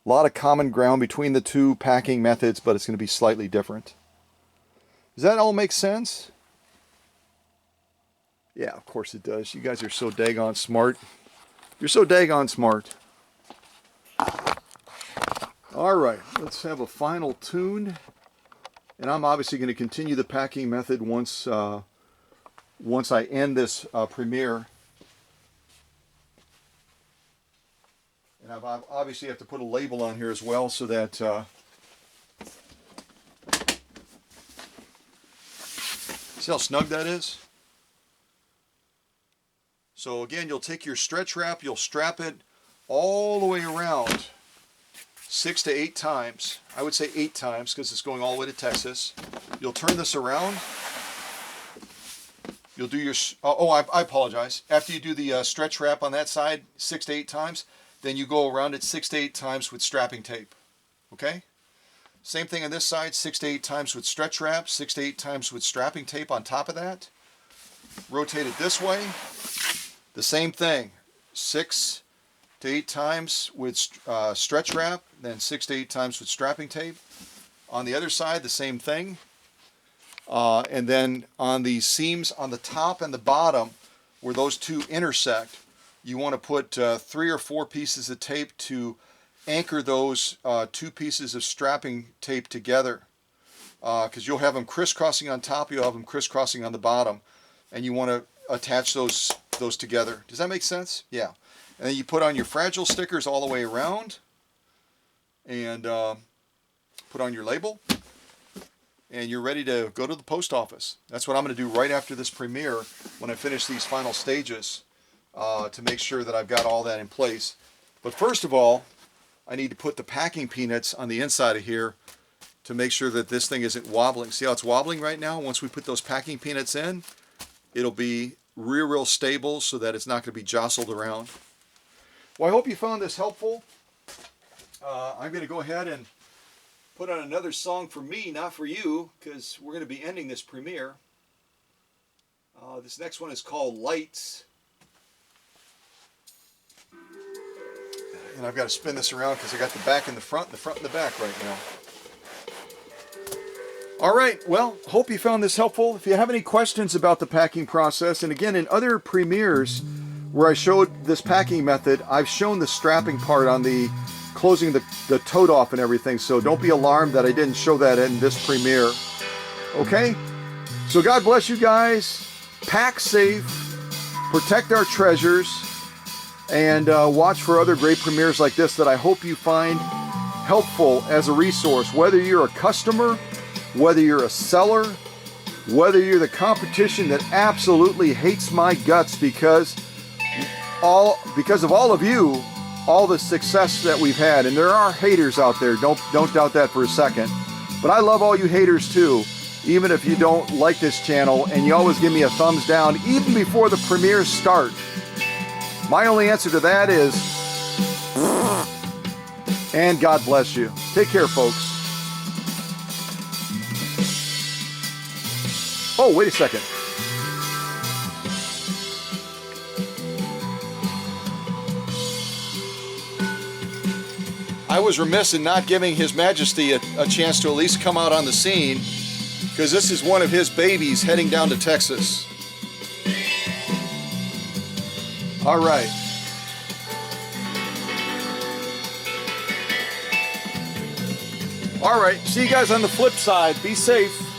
A lot of common ground between the two packing methods, but it's going to be slightly different. Does that all make sense? Yeah, of course it does. You guys are so daggone smart. You're so daggone smart. All right, let's have a final tune. And I'm obviously going to continue the packing method once I end this premiere. And I obviously have to put a label on here as well so that see how snug that is? So again, you'll take your stretch wrap, you'll strap it all the way around 6 to 8 times. I would say 8 times because it's going all the way to Texas. You'll turn this around. You'll do your, I apologize. After you do the stretch wrap on that side 6 to 8 times, then you go around it 6 to 8 times with strapping tape. Okay? Same thing on this side, 6 to 8 times with stretch wrap, 6 to 8 times with strapping tape on top of that. Rotate it this way. The same thing, 6 to 8 times with stretch wrap, then 6 to 8 times with strapping tape. On the other side, the same thing. And then on the seams on the top and the bottom, where those two intersect, you want to put 3 or 4 pieces of tape to anchor those 2 pieces of strapping tape together. Because you'll have them crisscrossing on top, you'll have them crisscrossing on the bottom, and you want to attach those together. Does that make sense? Yeah. And then you put on your fragile stickers all the way around, and put on your label, and you're ready to go to the post office. That's what I'm going to do right after this premiere when I finish these final stages to make sure that I've got all that in place. But first of all, I need to put the packing peanuts on the inside of here to make sure that this thing isn't wobbling. See how it's wobbling right now? Once we put those packing peanuts in, it'll be real stable so that it's not going to be jostled around. Well, I hope you found this helpful. I'm going to go ahead and put on another song for me, not for you, because we're going to be ending this premiere. This next one is called Lights. And I've got to spin this around because I got the back and the front and the back right now. All right, well, hope you found this helpful. If you have any questions about the packing process, and again, in other premieres where I showed this packing method, I've shown the strapping part on the closing the tote off and everything, so don't be alarmed that I didn't show that in this premiere. Okay? So God bless you guys. Pack safe. Protect our treasures. And watch for other great premieres like this that I hope you find helpful as a resource. Whether you're a customer whether you're a seller, whether you're the competition that absolutely hates my guts because of all of you, all the success that we've had. And there are haters out there, don't doubt that for a second. But I love all you haters too, even if you don't like this channel, and you always give me a thumbs down even before the premieres start. My only answer to that is, and God bless you. Take care, folks. Oh, wait a second. I was remiss in not giving His Majesty a chance to at least come out on the scene, because this is one of his babies heading down to Texas. All right. All right, see you guys on the flip side. Be safe.